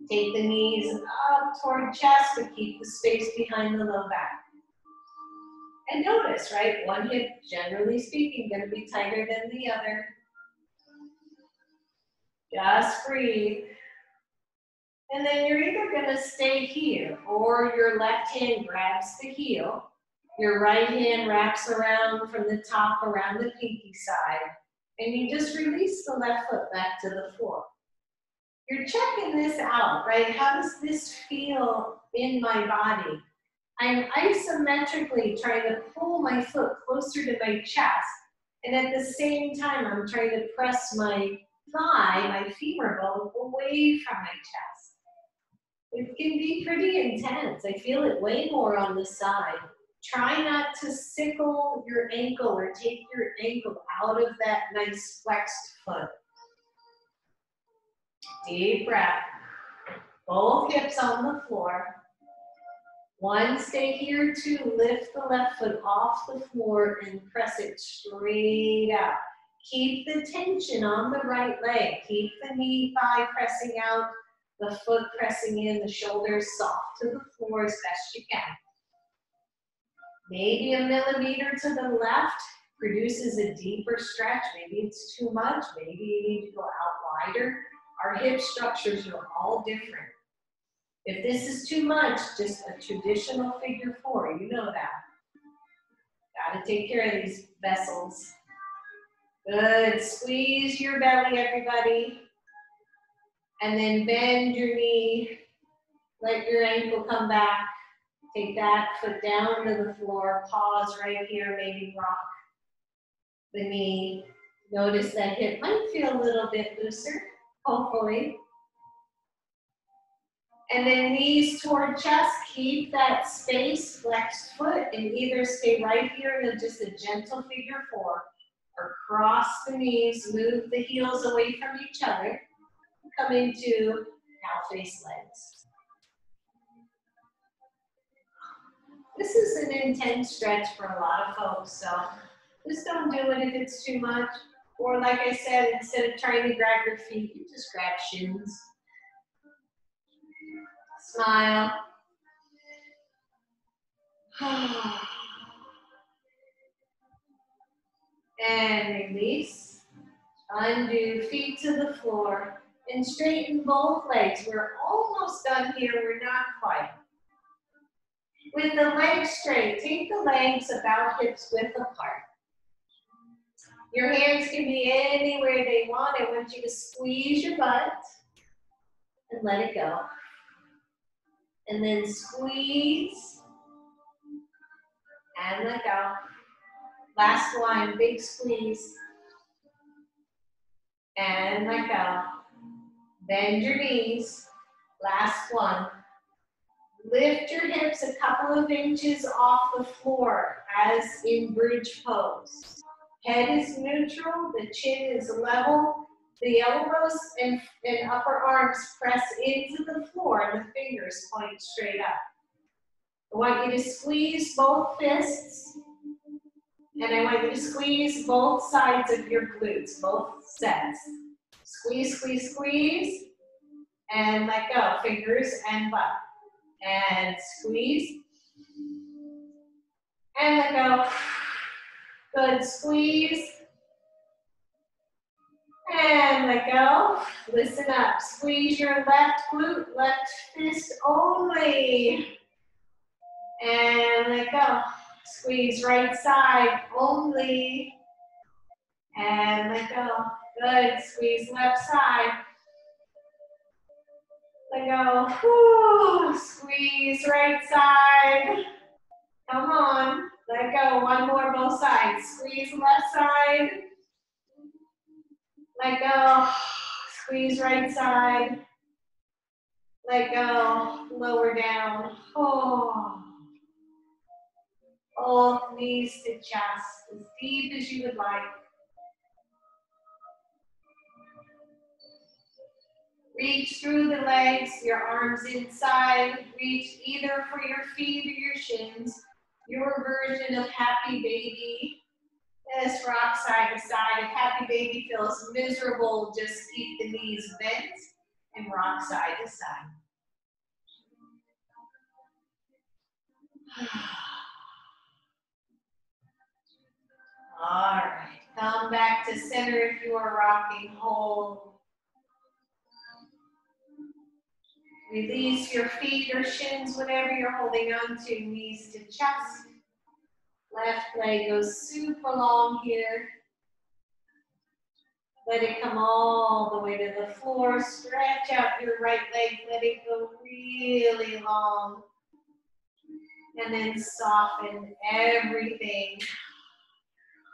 Take the knees up toward chest, but keep the space behind the low back. And notice, right? One hip, generally speaking, going to be tighter than the other. Just breathe. And then you're either going to stay here, or your left hand grabs the heel. Your right hand wraps around from the top around the pinky side. And you just release the left foot back to the floor. You're checking this out, right? How does this feel in my body? I'm isometrically trying to pull my foot closer to my chest. And at the same time, I'm trying to press my thigh, my femur bone, away from my chest. It can be pretty intense. I feel it way more on the side. Try not to sickle your ankle or take your ankle out of that nice flexed foot. Deep breath. Both hips on the floor. One, stay here. Two, lift the left foot off the floor and press it straight out. Keep the tension on the right leg. Keep the knee, thigh pressing out, the foot pressing in, the shoulders soft to the floor as best you can. Maybe a millimeter to the left produces a deeper stretch. Maybe it's too much. Maybe you need to go out wider. Our hip structures are all different. If this is too much, just a traditional figure 4, you know that. Gotta take care of these vessels. Good, squeeze your belly, everybody. And then bend your knee, let your ankle come back. Take that foot down to the floor, pause right here, maybe rock the knee. Notice that hip might feel a little bit looser, hopefully. And then knees toward chest, keep that space, flexed foot, and either stay right here in just a gentle figure 4, or cross the knees, move the heels away from each other, come into cow face legs. This is an intense stretch for a lot of folks, so just don't do it if it's too much. Or like I said, instead of trying to grab your feet, you just grab shins. Smile. And release. Undo, feet to the floor. And straighten both legs. We're almost done here, we're not quite. With the legs straight, take the legs about hips width apart. Your hands can be anywhere they want. I want you to squeeze your butt and let it go. And then squeeze and let go. Last one, big squeeze. And let go. Bend your knees. Last one. Lift your hips a couple of inches off the floor as in bridge pose. Head is neutral, the chin is level. The elbows and upper arms press into the floor and the fingers point straight up. I want you to squeeze both fists. And I want you to squeeze both sides of your glutes, both sets. Squeeze, squeeze, squeeze. And let go, fingers and butt. And squeeze. And let go. Good, squeeze. And let go. Listen up. Squeeze your left glute, left fist only. And let go. Squeeze right side only. And let go. Good. Squeeze left side. Let go. Whew. Squeeze right side. Come on. Let go. One more, both sides. Squeeze left side. Let go. Squeeze right side. Let go. Lower down. Oh. Both knees to chest, as deep as you would like. Reach through the legs, your arms inside. Reach either for your feet or your shins. Your version of happy baby. Just rock side to side. If happy baby feels miserable, just keep the knees bent and rock side to side. All right, come back to center if you are rocking. Hold. Release your feet or shins, whatever you're holding on to, knees to chest. Left leg goes super long here. Let it come all the way to the floor. Stretch out your right leg, let it go really long. And then soften everything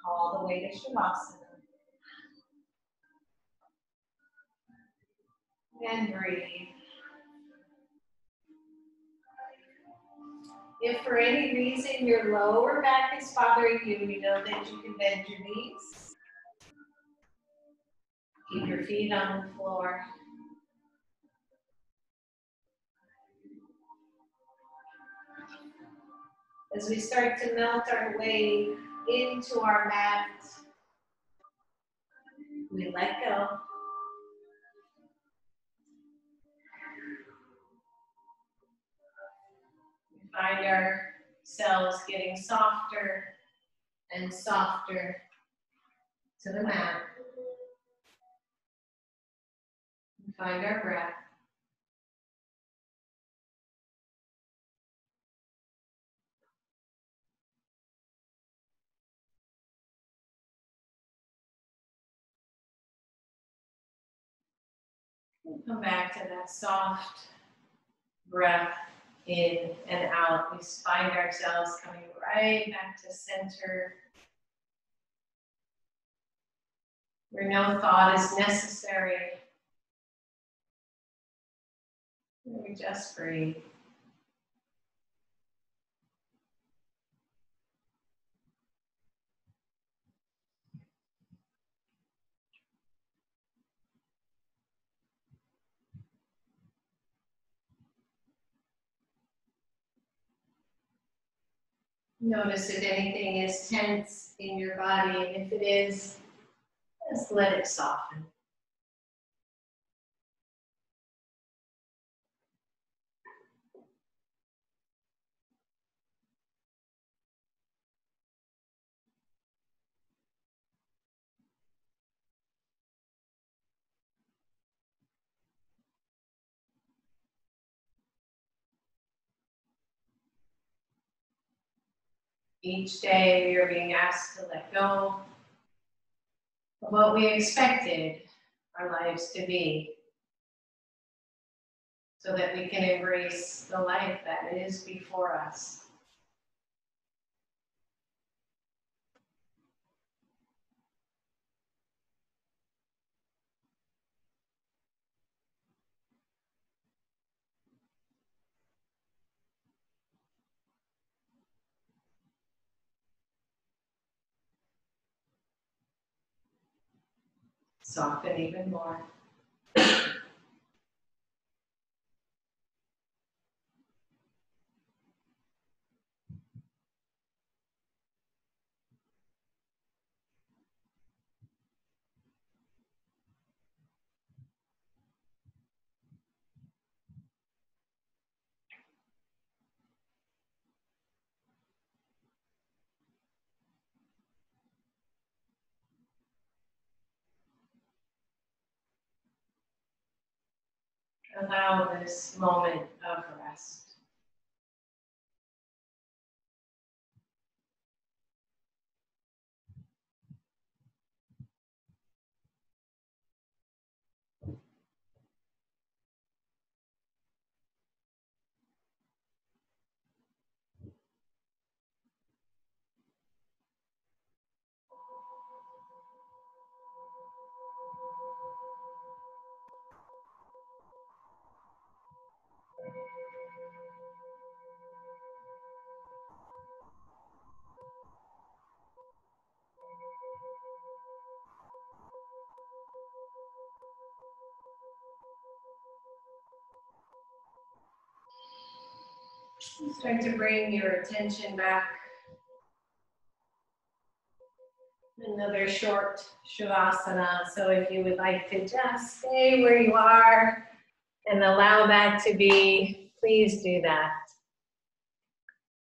all the way to Shavasana. And breathe. If for any reason your lower back is bothering you, you know that you can bend your knees. Keep your feet on the floor. As we start to melt our way into our mat, we let go. We find ourselves getting softer and softer to the mat. We find our breath. We'll come back to that soft breath in and out. We find ourselves coming right back to center, where no thought is necessary. We just breathe. Notice if anything is tense in your body, and if it is, just let it soften. Each day we are being asked to let go of what we expected our lives to be, so that we can embrace the life that is before us. Soften even more. Allow this moment of rest. Start to bring your attention back. Another short Shavasana. So if you would like to just stay where you are and allow that to be, please do that.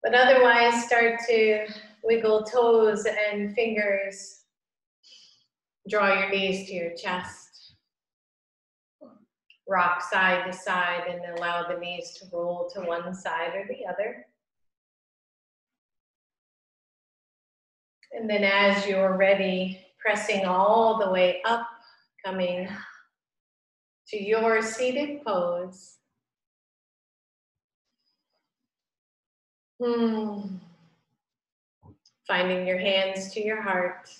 But otherwise, start to wiggle toes and fingers. Draw your knees to your chest. Rock side to side and allow the knees to roll to one side or the other. And then as you're ready, pressing all the way up, coming to your seated pose. Finding your hands to your heart.